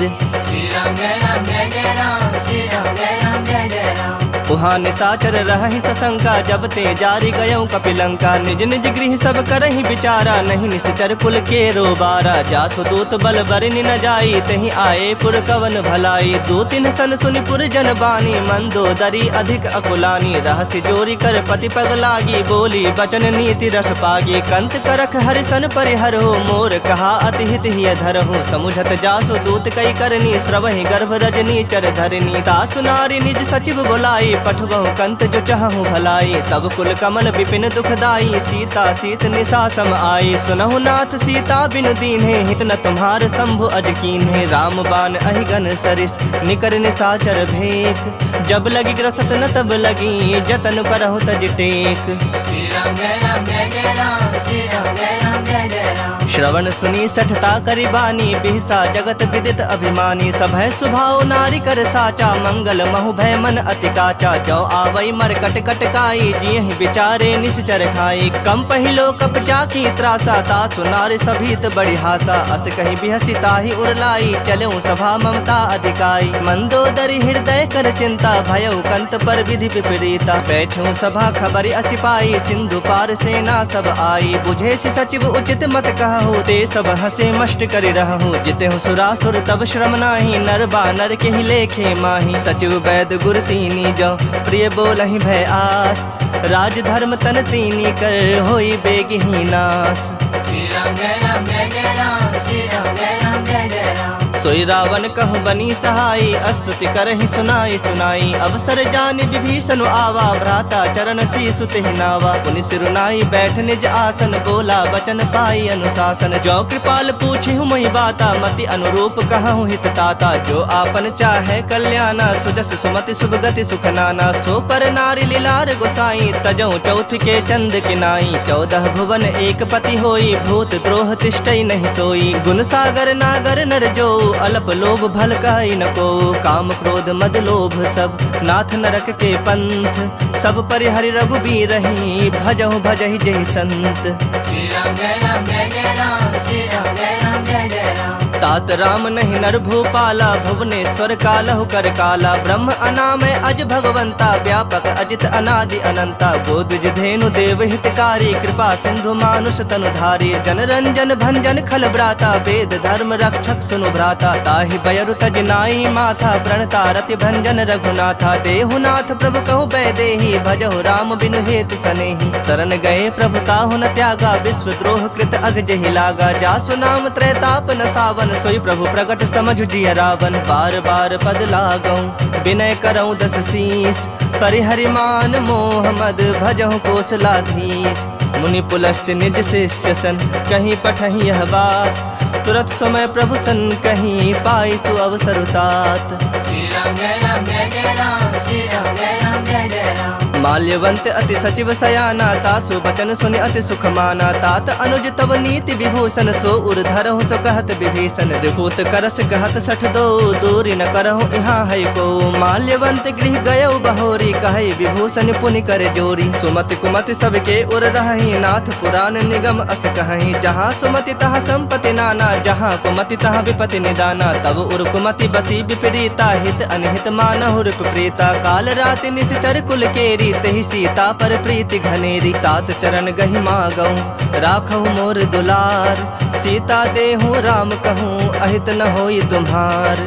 श्री राम जय राम जय जय राम, श्री राम जय राम जय जय राम। उहाँ निसाचर रहहि सशंका, जब ते जारी गयौ कपिलंका। निज निज गृह सब करहि विचारा, नहीं निश्चर कुल के रोबारा। जासु दूत बल बरनि न जाई, तहि आए पुर कवन भलाई। दो तीन सन सुनि पुर जन बानी, मंदोदरी अधिक अकुलानी। रहसि जोरी कर पति पग लागी, बोली बचन नीति रस पागी। कंत करख हरिसन परिहरहु, मोर कहा अति हित हिय धरहु। समुझत जासु दूत कई करनी, श्रवहि गर्भ रजनी चर धरनी। तासु नारी निज सचिव बुलाई, पठवहु कंत जो चाहु भलाई। तब कुल कमल विपिन दुखदाई, सीता सीत निशा सम आई। सुनहु नाथ सीता बिनु दीन्हे, हित न तुम्हार शंभु अज कीन्हे। राम बाण अहिगन सरिस, निकर निशाचर भेक। जब लगी ग्रसत न तब लगी, जतन करहु तज टेक। श्री राम जय राम जय जय राम, श्री राम जय राम जय जय राम। श्रवण सुनी सठता करि बानी, बिहसा जगत विदित अभिमानी। सभय सुभाव नारी कर साचा, मंगल महु भय मन अति काचा। जो आवई मर कट कट काई, जियहि विचारे निश्चर खाई। कम पहिलो कप जाकी त्रासा, तासु नारी सभीत बड़ी हासा। अस कहि बिहसी ताहि उरलाई, चलेउ सभा ममता अधिकाई। मंदोदरी हृदय कर चिंता, भयउ कंत पर विधि विपरीता। बैठऊ सभा खबर असि पाई, सिंधु पार सेना सब आई। बुझेसि सचिव उचित मत कहु, ते सब हसे मष्ट करि रहु। जितेहु सुरासुर तब श्रम नाही, नर बानर के ही लेखे माही। सचिव वैद गुर तीनी, जो प्रिय बोलहि भय आस। राज धर्म तन तीनी, कर होई बेगहि नाश। श्री राम जय राम जय जय राम, श्री राम जय राम जय जय राम। सोई रावण कहु बनी सहाई, स्तुति करहि सुनाई सुनाई। अवसर जानि विभीषण आवा, भ्राता चरण शीसु तेहि नावा। पुनि सिरुनाई बैठ निज आसन, बोला बचन पाई अनुशासन। जो कृपाल पूछिहु मोहि बाता, मति अनुरूप कहूँ हित ताता। जो आपन चाहे कल्याणा, सुजस सुमति शुभ गति सुख नाना। सो पर नारी लीलार गोसाई, तजौ चौथ के चंद किनाई। 14 भुवन एक पति होई, भूत द्रोह तिष्ठई नहीं सोई। गुण सागर नागर नर जो, अल्प लोभ भल कहि न को। काम क्रोध मद लोभ सब, नाथ नरक के पंथ। सब परिहरि रघुबीर रही, भजहु भजहि जहि संत। श्री राम जय राम जय जय राम, श्री राम जय राम जय जय राम। तात राम नहीं नर भूपाला, भुवनेश्वर कालहु कर काला। ब्रह्म अनामय अज भगवंता, व्यापक अजित अनादि अनंता। गोदुज धेनु देव हितकारी, कृपा सिंधु मानुष तनुधारी। जन रंजन भंजन खल ब्राता, वेद धर्म रक्षक सुनु भ्राता। ताहि बयरु तज नाई माथा, प्रणता रति भंजन रघुनाथा। देहुनाथ प्रभु कहु बैदेही, भजहु राम बिनु हेतु सनेही। शरण गए प्रभु ताहु न त्यागा, विश्व द्रोह कृत अग जहि लागा। जासु नाम त्रैताप न सावन, सोई प्रभु प्रगट समझु जिय रावण। बार बार पद लागौ, विनय करौ दस शीस। परिहरि मान मोह मद, भजहु कौशलाधीश। मुनि पुलस्त निज शिष्य सन, कहीं पठहि यह बात। तुरत समय प्रभु सन, कहीं पाई सु अवसर तात। श्री राम जय राम जय जय राम, श्री राम जय राम जय जय राम। माल्यवंत अति सचिव सयाना, तासु बचन सुनि अति सुख माना। तात अनुज तव नीति विभूषण, सो उर धरहु सो कहत विभीषण। रिपुत करस कहत सठ दो, दूरी न करहु यहाँ है को। माल्यवंत गृह गयौ बहोरी, कहै विभूषण पुनि कर जोरी। सुमति कुमति सबके उर रहहि, नाथ पुराण निगम अस कहहि। जहाँ सुमति तहाँ संपत्ति नाना, जहाँ कुमति तहाँ विपति निदाना। तब उर कुमति बसी विपरीता, हित अनहित मानहु रिप प्रीता। काल राति निश्चर कुल केरी, तहि सीता पर प्रीति घनेरी। तात चरण गहि मागऊँ, राखहु मोर दुलार। सीता देहु राम कहूँ, अहित न होई तुम्हार।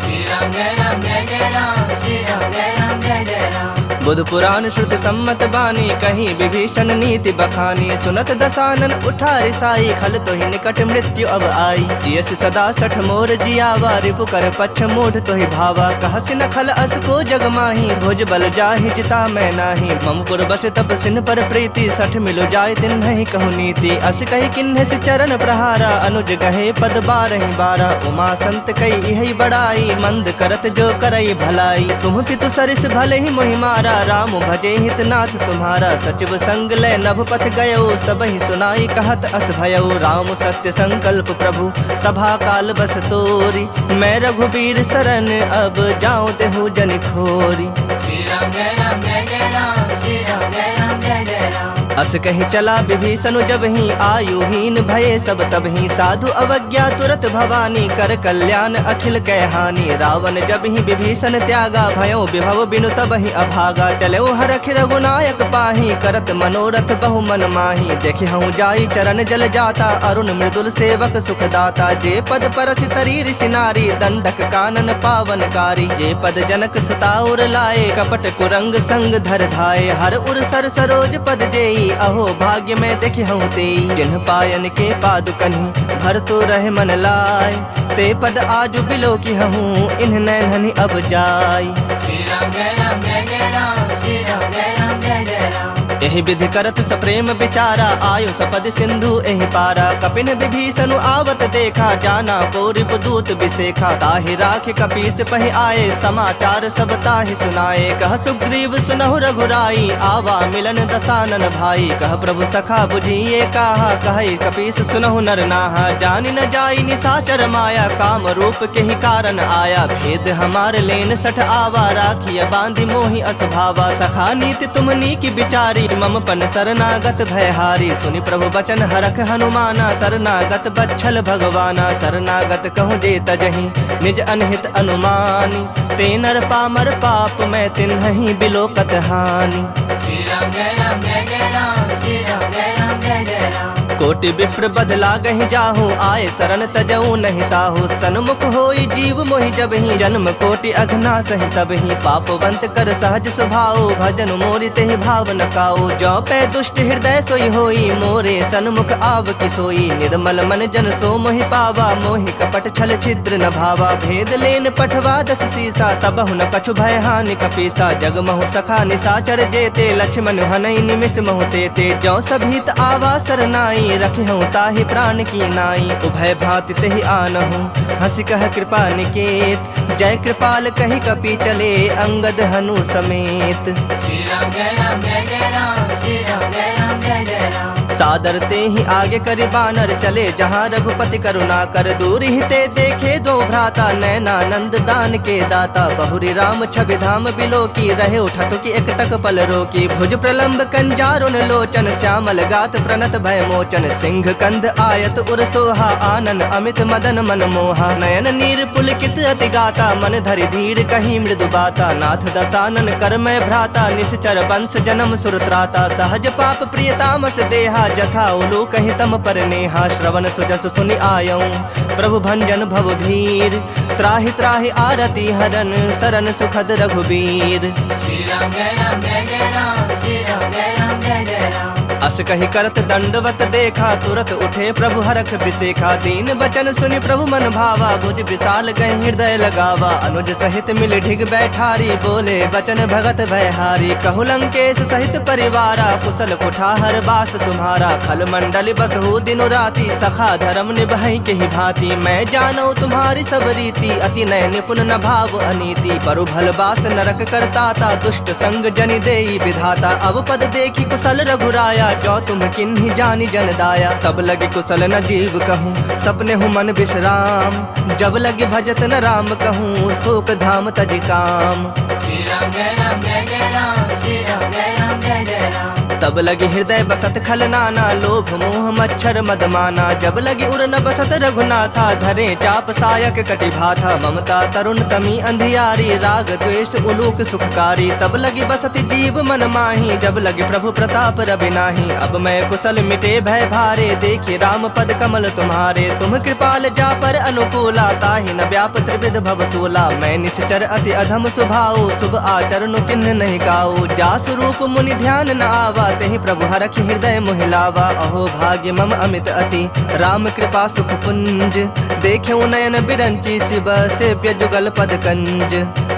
श्री राम जय राम जय जय राम, श्री राम जय राम जय जय राम। बुध पुराण श्रुति सम्मत बानी, कहीं विभीषण नीति बखानी। सुनत दसानन उठा रिसाई, खल तो ही निकट मृत्यु अब आई। जियस सदा सठ मोर जियावा, रिपु कर पक्ष मूढ़ तो ही भावा। कहसि न खल अस को जग माही, भुज बल जाहि जिता मैं नाही। ममपुर बस तप सिन पर प्रीति, सठ मिलो जाय तिन नहीं कहु नीति। अस कही किन्ह से चरण प्रहारा, अनुज गहे पद बारहि बारा। उमा संत कई इहि बड़ाई, मंद करत जो करई भलाई। तुम पितु सरिस भले ही मोहि मारा, राम भजे हित नाथ तुम्हारा। सचिव संग लय नभ पथ गयो, सबहि सुनाई कहत अस भयो। राम सत्य संकल्प प्रभु, सभा काल बस तोरी। मैं रघुबीर शरण, अब जाऊं तेहु जन खोरी। श्री राम जय राम जय जय राम, श्री राम जय राम जय जय राम। अस कहि चला विभीषण जब ही, आयुहीन भये सब तब ही। साधु अवज्ञा तुरत भवानी, कर कल्याण अखिल कै हानि। रावण जब ही विभीषण त्यागा, भयो विभव बिनु तब ही अभागा। चलो हरख रघुनायक पाही, करत मनोरथ बहु मन माही। देखहु जाई चरण जल जाता, अरुण मृदुल सेवक सुख दाता। जे पद परसि तरी ऋषि नारी, दंडक कानन पावनकारी। जे पद जनक सुताउर लाए, कपट कुरंग संग धर धाये। हर उर सर सरोज पद जेई, अहो भाग्य में देखहु तेई। जिन्ह पायन के पादुकन्हि, भर तो रहे मन लाय। ते पद आजु बिलो की हूँ, इन्ह नैनहि अब जाय। श्री राम जय राम जय जय राम, श्री राम जय राम जय जय राम। एहि विधि करत सप्रेम विचारा, आयु सपद सिंधु एहि पारा। कपिन विभीषण आवत देखा, जाना पौरिप दूत बिसेखा। ताहि राख कपीस पहि आए, समाचार सब ताहि सुनाए। कह सुग्रीव सुनहु रघुराई, आवा मिलन दसानन भाई। कह प्रभु सखा बुझिए काहा, कहै कपीस सुनहु नर नाहा। जानि न जाई निशाचर माया, काम रूप के ही कारण आया। भेद हमार लेन सठ आवा, राखिय बांधि मोहि असभावा। सखा नीति तुमनी की बिचारी, मम पन शरणागत भयहारी। सुनि प्रभु बचन हरख हनुमाना, शरणागत बच्छल भगवाना। शरणागत कहूँ जे तजहि, निज अनहित अनुमानी। ते नर पामर पाप, मैं तिन्हि बिलोकत हानि। श्री राम जय राम जय जय राम, श्री राम जय राम जय जय राम। कोटि विप्र बदला गहि जाहु, आए शरण तजऊ नहीं ताहु। सन्मुख होई जीव मोहि जब ही, जन्म कोटि अघना सहि तब ही। पापवंत कर सहज स्वभाव, भजन मोरि तेहि भाव न काऊ। जो पै दुष्ट हृदय सोई होई, मोरे सन्मुख आव कि सोई। निर्मल मन जन सो मोहि पावा, मोहि कपट छल छिद्र न भावा। भेद लेन पठवा दस सीसा, तबहु न कछु भय हानि कपीसा। जग महु सखा निशाचर जेते, लक्ष्मण हनई निमिष महु तेते। जो सभीत आवा सरनाई, रखहु ताहि प्राण की नाई। उभय भांति तेहि आनहु, हंसी कह कृपा निकेत। जय कृपाल कहि कपि चले, अंगद हनु समेत। श्री राम जय राम जय जय राम, श्री राम जय राम जय जय राम। सादर ते ही आगे करि बानर चले, जहाँ रघुपति करुणा कर। दूर ही ते देखे दो भ्राता, नैनानंद दान के दाता। बहुरी राम छवि धाम बिलो की, रहे उठटु की एकटक पल रोकी। भुज प्रलंब कंजारुन लोचन, श्यामल गात प्रणत भय मोचन। सिंह कंध आयत उर सोहा, आनन अमित मदन मन मोहा। नयन नीर पुलकित अति गाता, मन धरि धीर कहीं मृदु बाता। नाथ दसानन कर मैं भ्राता, निश्चर वंश जन्म सुरत्राता। सहज पाप प्रियतामस देहा, जथा उलू कहि तम पर नेहा। श्रवण सुजस सुनि आयऊँ, प्रभु भंजन भव भीर। त्राहि त्राहि आरती हरन, शरण सुखद रघुबीर। श्री राम जय राम जय जय राम, श्री राम जय राम जय जय राम। अस कही करत दंडवत देखा, तुरत उठे प्रभु हरख बिसेखा। दीन बचन सुनि प्रभु मन भावा, भुज विशाल कहि हृदय लगावा। अनुज सहित मिल ढिग बैठारी, बोले बचन भगत भयहारी। कहु लंकेश सहित परिवारा, कुशल कुठार बास तुम्हारा। खल मंडल बसहु दिनु राति, सखा धर्म निभाई के ही भांति। मैं जानो तुम्हारी सब रीति, अति नय निपुण न भाव अनीति। परु भल बास नरक करताता, दुष्ट संग जनि देई विधाता। अब पद देखी कुशल रघुराया, जो तुम किन्हीं जानी जन दाया। तब लगे कुशल न जीव कहूँ, सपने हूँ मन विश्राम। जब लगे भजत न राम कहूँ, शोक धाम तज काम। श्री राम जय राम जय जय राम, श्री राम जय राम जय जय राम। तब लगे हृदय बसत खल नाना, लोभ मोह मच्छर मद माना। जब लगे उर न बसत रघुनाथा, धरे चाप सायक कटि भाथा। ममता तरुण तमी अंधियारी, राग द्वेष उलूक सुखकारी। तब लगी बसत जीव मन माही, जब लगे प्रभु प्रताप रवि नाही। अब मैं कुशल मिटे भय भारे, देखी राम पद कमल तुम्हारे। तुम कृपाल जा पर अनुकूला, ताहि न व्याप त्रिविध भवसूला। मैं निश्चर अति अधम स्वभाव, शुभ आचरण किन्ह नहीं गाओ। जा स्वरूप मुनि ध्यान न आवा, तेहि प्रभु हरखि हृदय मोहिलावा। अहो भाग्य मम अमित अति, राम कृपा सुख पुंज। देखे नयन बिरंची, शिव सेव्य जुगल पद कंज।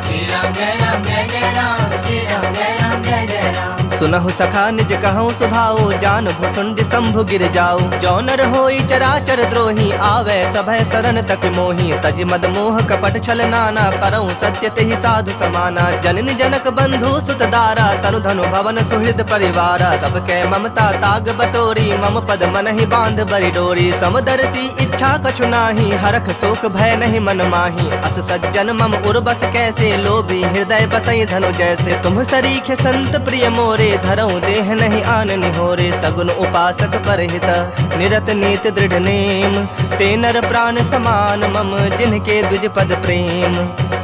श्री राम जय राम जय जय राम, श्री राम जय राम जय जय राम। सुनहु सखा निज कहूँ सुभाओ, जान भुसुंड शंभु गिर जाओ। जो नर होई चराचर द्रोही, आवे सभय शरण तक मोही। तज मद मोह कपट छल नाना, करऊँ सत्य तेहि साधु समाना। जननी जनक बंधु सुत दारा, तनु धनु भवन सुहृद परिवारा। सबके ममता ताग बटोरी, मम पद मन ही बांध बरि डोरी। समदर्शी इच्छा कछु नाही, हरख शोक भय नहीं मन माही। अस सज्जन मम उर्बस कैसे, लोभी हृदय बसई धनु जैसे। तुम सरीखे संत प्रिय मोरे, धरऊँ देह नहीं आन निहोरे। सगुन उपासक परहित, निरत नीत दृढ़ नेम। ते नर प्राण समान मम, जिनके दुज पद प्रेम।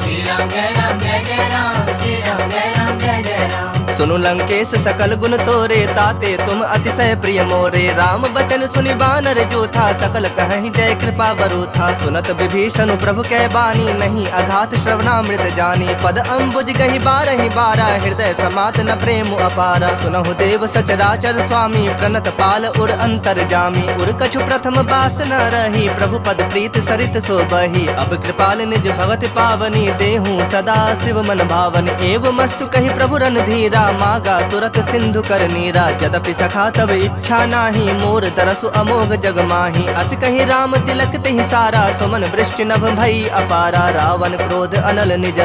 श्री राम जय राम जय जय राम, श्री राम जय राम जय जय राम। सुनु लंकेश सकल गुण तोरे, ताते तुम अतिशय प्रिय मोरे। राम बचन सुनि बानर जो था, सकल कहीं जय कृपा बरु था। सुनत विभीषण प्रभु कै बानी, नहीं अघात श्रवणामृत जानी। पद अम्बुज गही बारहि बारा, हृदय समात न प्रेम अपारा। सुनहु देव सचराचर स्वामी, प्रणत पाल उर अंतर जामी। उर कछु प्रथम बास न रही, प्रभु पद प्रीत सरित सोबही। अब कृपाल निज भगत पावनी, देहूँ सदा शिव मन भावनी। एवं मस्तु कही प्रभु रणधीरा, मागा तुरत सिंधु कर नीरा। यद्यपि सखा तब इच्छा नाही, मोर तरसु अमोघ जग माही। अस कही राम तिलक तेहि सारा, सुमन वृष्टि नभ भई अपारा। रावण क्रोध अनल निज,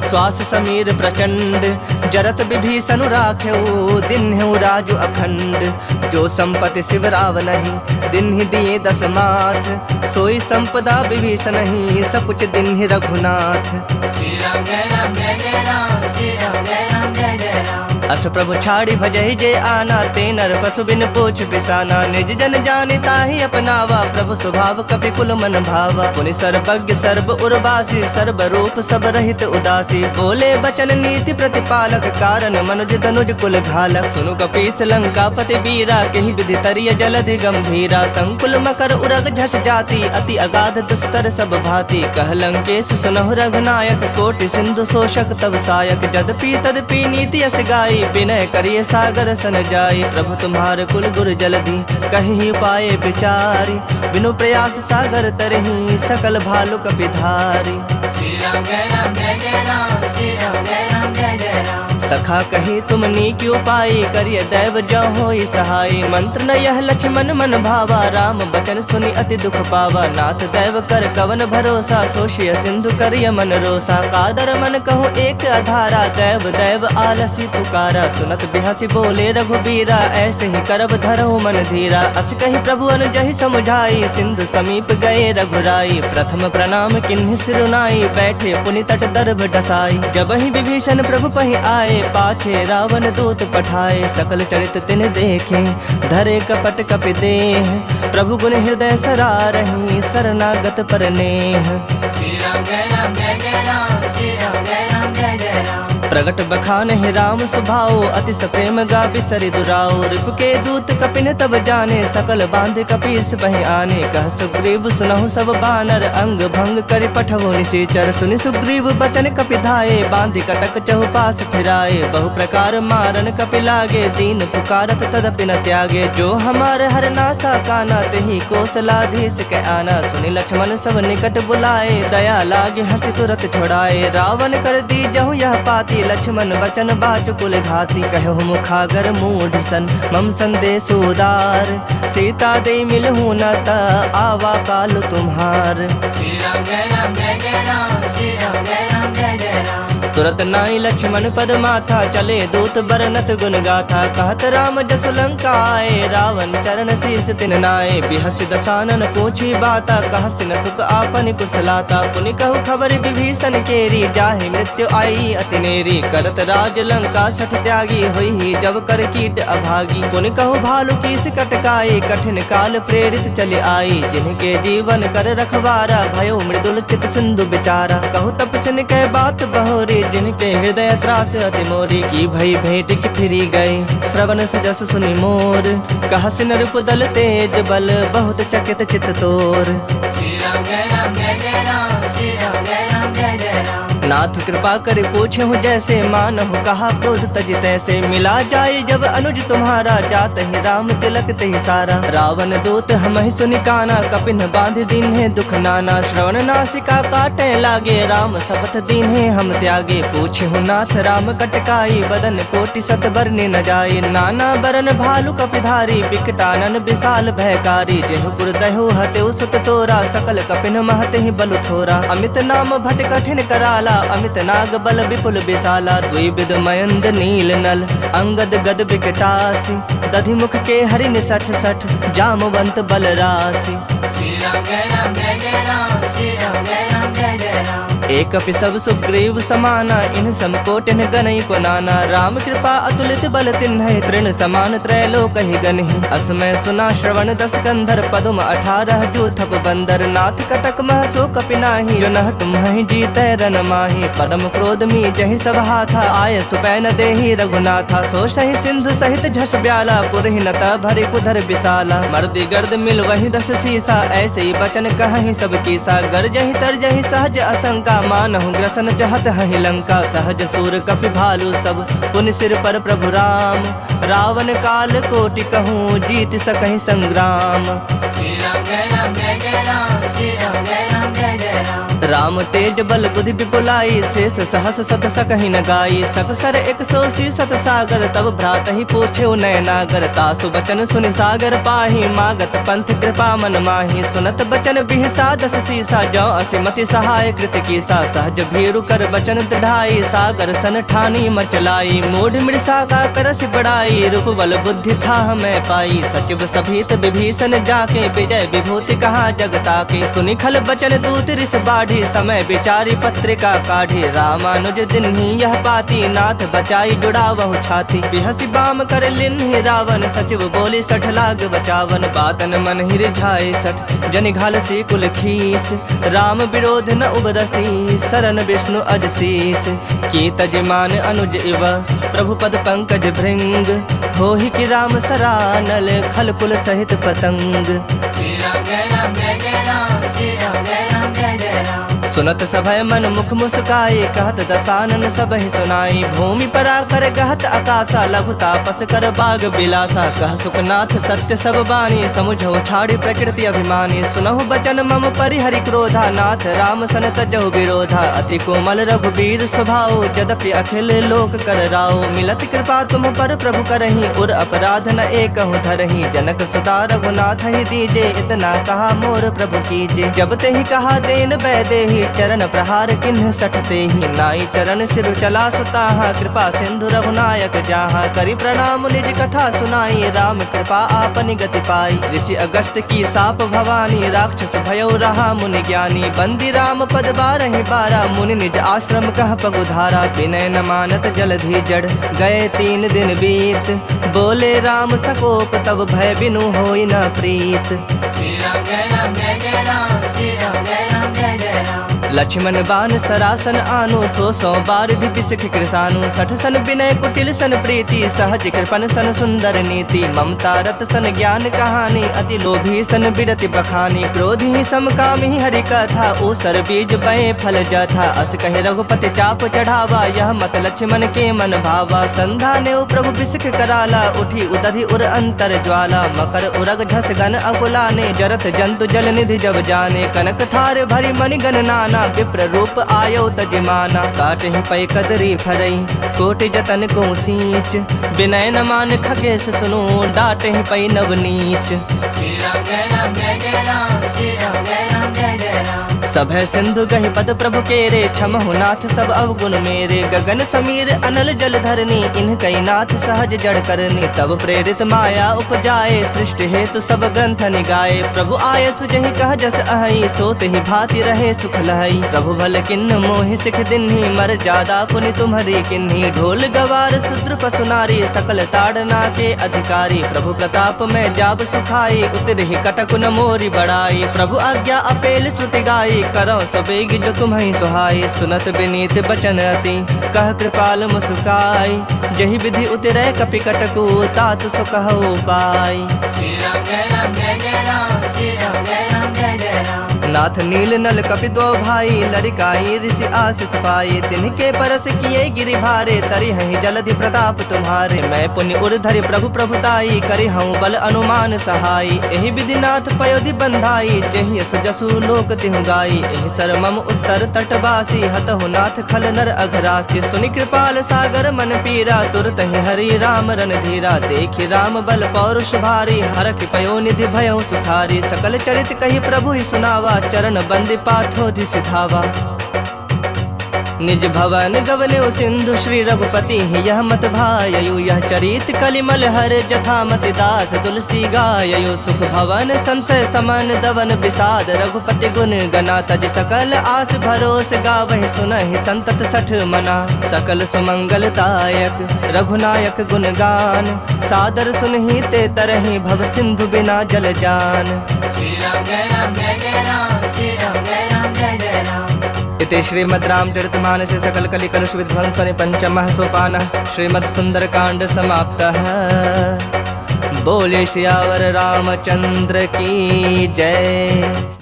श्वास समीर प्रचंड। जरत विभीषण राखेऊ, दिन्हु राजु अखंड। जो संपत्ति शिव राव नहीं, दिन्हि दिए दस माथ। सोई संपदा विभीषण ही, सकुच दिन्हि रघुनाथ। श्री राम जय राम जय जय राम, श्री राम जय राम जय जय राम। अस प्रभु छाड़ी भजहि जे आना, ते नर पशु बिन पूछ बिसाना। निज जन जानि ताहि अपनावा, प्रभु स्वभाव कपि कुल मन भावा। पुनि सर्वज्ञ सर्व उर्वासी, सर्व रूप सब रहित उदासी। बोले बचन नीति प्रतिपालक, कारण मनुज तनुज कुल घालक। सुनु कपीस लंकापति वीरा, केहि विधि तरिय जलधि गंभीरा। संकुल मकर उरग झस जाति, अति अगाध दुस्तर सब भांति। कह लंकेश सुनहु रघुनायक, कोटि सिंधु शोषक तब सायक। जदपि तदपि नीति यस गाई, विनय करिए सागर सन जाई। प्रभु तुम्हार कुल गुर जलधि, कहीं पाए विचारी। बिनु प्रयास सागर तरही, सकल भालु कपिधारी। श्री राम जय राम जय जय राम, श्री राम जय राम जय जय राम। सखा कही तुम नीक उपाय, करिय दैव जो होई सहाय। मंत्र न यह लक्ष्मण मन भावा, राम बचन सुनि अति दुख पावा। नाथ दैव कर कवन भरोसा, सोशिय सिंधु करिय मन रोसा। कादर मन कहो एक आधारा, दैव दैव आलसी पुकारा। सुनत बिहसी बोले रघुबीरा, ऐसे ही करब धरहु मन धीरा। अस कही प्रभु अनुजहि समुझाई, सिंधु समीप गए रघुराई। प्रथम प्रणाम किन्हि सिरुनाई, बैठे पुनि तट दर्भ डसाई। जबहि विभीषण प्रभु पहि आए, पाछे रावण दूत पठाए। सकल चरित तिन देखे, धरे कपट कपि देह। प्रभु गुण हृदय सरारहि, शरणागत पर नेह। श्री राम जय राम जय जय राम, श्री राम जय राम जय जय राम। प्रगट बखान है राम सुभाओ, अति सप्रेम गा बिसरि दुराओ। रिप के दूत कपिन तब जाने, सकल बांध कपीस बहि आने। कह सुग्रीव सुनहु सब बानर, अंग भंग करि पठवो निशाचर। सुनि सुग्रीव बचन कपि धाये, बांधि कटक चहुपास फिराए। बहु प्रकार मारन कपि लागे, दीन पुकारत तदपि न त्यागे। जो हमार हर नासा काना, तेहि कौशलाधीश के आना। सुनि लक्ष्मण सब निकट बुलाए, दया लागे हंसी तुरत छुड़ाए। रावण कर दी जहु यह पाती, लक्ष्मण वचन बाचुकुल घाती। कहु मुखागर मूढ़ सन, मम संदेश उदार। सीता दे मिलहु न त, आवा काल तुम्हार। श्री राम जय राम जय जय राम, श्री राम जय राम जय जय राम। तुरत नाई लक्ष्मण पद माथा, चले दूत बरनत गुन गाथा। कहत राम जसु लंका आए, रावण चरण शीस तिन नाए। बिहसि दसानन पूछी बाता, कहसि न सुख आपन कुशलाता। पुनि कहु खबर विभीषण केरी, जाहि मृत्यु आई अति नेरी। करत राज लंका सठ त्यागी, होई जब कर कीट अभागी। पुनि कहु भालु कीस कटकाई, कठिन काल प्रेरित चले आई। जिनके जीवन कर रखवारा, भयो मृदुल चित सिंधु बिचारा। कहु तपस्विन कह बात बहोरी, जिनके हृदय त्रास अति मोरी। की भई भेंट की फिरी गए, श्रवण सुजस सुनि मोर। कहसि नृप दल तेज बल, बहुत चकित चित तोर। श्री राम जय राम जय जय राम, श्री राम जय राम जय जय राम। नाथ कृपा कर पूछे हूँ जैसे, मानहु कहा क्रोध तज तैसे। मिला जाए जब अनुज तुम्हारा, जात ही राम तिलक तहि सारा। रावण दूत हमहि सुनि काना, कपिन बांध दीन्हे दुख नाना। श्रवण नासिका काटे लागे, राम शपथ दीन्हे हम त्यागे। पूछे हूँ नाथ राम कटकाई, बदन कोटि सत बरने न जाए। नाना बरन भालु कपिधारी, बिकटानन विशाल भयकारी। जेहुपुर दहु हतेउ सुत तोरा, सकल कपिन महते ही बलु थोरा। अमित नाम भट कठिन कराला, अमित नाग बल विपुल विशाला। द्विविध मयंद नील नल, अंगद गद विकटासी। दधि मुख के हरिन सठ सठ, जामवंत बल राशि। श्री राम जय राम जय जय राम, श्री राम जय राम जय जय राम। एक कपि सब सुग्रीव समाना, इन समकोटिन गनई को नाना। राम कृपा अतुलित बल तिन्है, तृण समान त्रैलोक ही गनहि। असमय सुना श्रवण दस कंधर, पदुम 18 जूथप बंदर। नाथ कटक मह सो कपि नाही, जो नह तुम्हि जीतै रन माही। परम क्रोध मी जहि सब हाथा, आय सुपैन देहि रघुनाथा। सो सहि सिंधु सहित झस ब्याला, पुरहि नत भरि कुधर विशाला। मर्दि गर्द मिल वही 10 सीसा, ऐसे ही बचन कहहि सब कीसा। गरजहि तरजहि सहज असंका, मानहु ग्रसन चहत हहि लंका। सहज सूर कपि भालु सब, पुनि सिर पर प्रभु राम। रावण काल कोटि कहूँ, जीत सकहि संग्राम। श्री राम जय राम जय जय राम, श्री राम जय राम जय जय राम। राम तेज बल बुद्धि विपुलाई, शेष सहस सत सकहि न गाई। सकसर 180 सत सागर, तब भ्रात ही पूछे नय नागर। तासु बचन सुनि सागर पाही, मागत पंथ कृपा मन माही। सुनत बचन बिहसा 10 सीसा, जौ असिमति सहाय कृत कीसा। सहज भीरु कर बचन दृढ़ाई, सागर सन ठानी मचलाई। मूढ़ मृषा का करस बड़ाई, रूप बल बुद्धि था मैं पाई। सचिव सभीत विभीषण जाके, विजय विभूति कहा जगता के। सुनि खल बचन दूत रिस बाढ़ी, समय विचारी पत्रिका काढ़ी। रामानुज दिन्हि यह पाती, नाथ बचाई जुड़ावहु छाती। बिहसि बाम कर लिन्हि रावण, सचिव बोली 60 लाग बचावन। बातन मन ही रिझाए 60, जनि घालसी कुल खीस। राम विरोध न उबरसी, शरण विष्णु अजशीस। की तजमान अनुज इव, प्रभु पद पंकज भृंग। होहि कि राम सरानल, खल कुल सहित पतंग। श्री राम जय राम जय जय राम, श्री राम जय राम जय जय राम। सुनत सभय मन मुख मुस्काए, कहत दसानन सबहि सुनाई। भूमि परा कर गहत आकाशा, लघु तापस कर बाग बिलासा। कह सुखनाथ सत्य सब बानी, समुझौ छाड़ी प्रकृति अभिमानी। सुनहु बचन मम परिहरि क्रोधा, नाथ राम सन तजहु विरोधा। अति कोमल रघुबीर स्वभाव, यद्यपि अखिल लोक कर राव। मिलत कृपा तुम पर प्रभु करही, उर अपराध न एकहु धरही। जनक सुता रघुनाथ ही दीजे, इतना कहा मोर प्रभु कीजे। जब ते ही कहा देन बैदेही, चरण प्रहार किन्ह सठते ही। नाई चरण सिर चला सुताहा, कृपा सिंधु रघुनायक जाहा। करि प्रणाम निज कथा सुनाई, राम कृपा आपनि गति पाई। ऋषि अगस्त की साप भवानी, राक्षस भयो रहा मुनि ज्ञानी। बंदी राम पद 12 बारा, मुनि निज आश्रम कह पगुधारा। विनय न मानत जलधि जड़, गए 3 दिन बीत। बोले राम सकोप, तब भय बिनु होई न प्रीत। श्री राम जय राम जय जय राम, श्री राम जय राम जय जय राम। लक्ष्मण बान सरासन आनु 100 बार धिपि सिख कृसानु 60 सन विनय कुटिल सन प्रीति सहज कृपन सन सुंदर नीति ममता रत सन ज्ञान कहानी अति लोभी सन बिरति बखानी क्रोधी समकामी हरि कथा ऊसर बीज बए फल जथा अस कहे रघुपति चाप चढ़ावा यह मत लक्ष्मण के मन भावा संधा ने प्रभु बिसिख कराला उठी उदधि उर अंतर ज्वाला मकर उरग झस गन अकुलाने जरत जंतु जल निधि जब जाने कनक थार भरी मणि गण नाना विप्र रूप आयो तजमाना काटहि पै कदरी फरई कोटि जतन को सींच विनय न मान खगेश सुनो डाटहि पै नवनीच श्री राम जय राम जय जय राम श्री राम जय राम जय जय राम सब है सिंधु गहि पद प्रभु केरे क्षमहु नाथ सब अवगुण मेरे गगन समीर अनल जल धरनी इन कई नाथ सहज जड़ करनी तब प्रेरित माया उपजाए सृष्टि हेतु सब ग्रंथ निगाए प्रभु आय सुजहि कह जस अहि सोत ही भांति रहे सुख लहई प्रभु भल किन्न मोहि सिख दिन्ही मर जादा पुनि तुम्हरी किन्ही ढोल गवार शूद्र पशु नारी सकल ताड़ना के अधिकारी प्रभु प्रताप में जाब सुखाई उतरहि कटक न मोरी बड़ाई प्रभु आज्ञा अपेल श्रुति गाई करो सबेग जो तुम्हें सुहाई सुनत विनीत बचन अति कह कृपाल मुस्काई जहि विधि उतरे कपि कटकु तात सो कहो पाई श्री राम जय राम जय जय राम श्री राम जय राम जय जय राम नाथ नील नल कपि दो भाई लड़काई ऋषि आशीष पाई तिनके परस किए गिरि भारे तरि हहि जलधि प्रताप तुम्हारे मैं पुण्य उर्धरि प्रभु प्रभुताई करि हूँ बल अनुमान सहाई एहि विधि नाथ पयोधि बंधाई जेहि यस जसु लोक तिहु गाई एहि सर मम उत्तर तटवासी हतहु नाथ खल नर अघरासी सुनि कृपाल सागर मन पीरा तुरत ही हरि राम रन धीरा देखि राम बल पौरुष भारी हरखि पयो निधि भयो सुखारी सकल चरित कहि प्रभु ही सुनावा चरण बंदी पाथोधि सिधावा निज भवन गवने सिंधु श्री रघुपति यह मत भायु यह चरित कलिमल हर जथा मति दास तुलसी गायु सुख भवन संशय समन दवन विषाद रघुपति गुण गना तज सकल आस भरोस गावहि सुनहि संतत सठ मना सकल सुमंगलदायक रघुनायक गुण गान सादर सुनहि ते तरहि भव सिंधु बिना जल जान श्री राम जय राम जय जय राम श्री राम जय राम जय जय राम इति श्रीमद् रामचरितमानसे सकल कलि कलुष विध्वंसने पंचमः सोपानः श्रीमद् सुंदरकांड समाप्तः। बोले सियावर रामचंद्र की जय।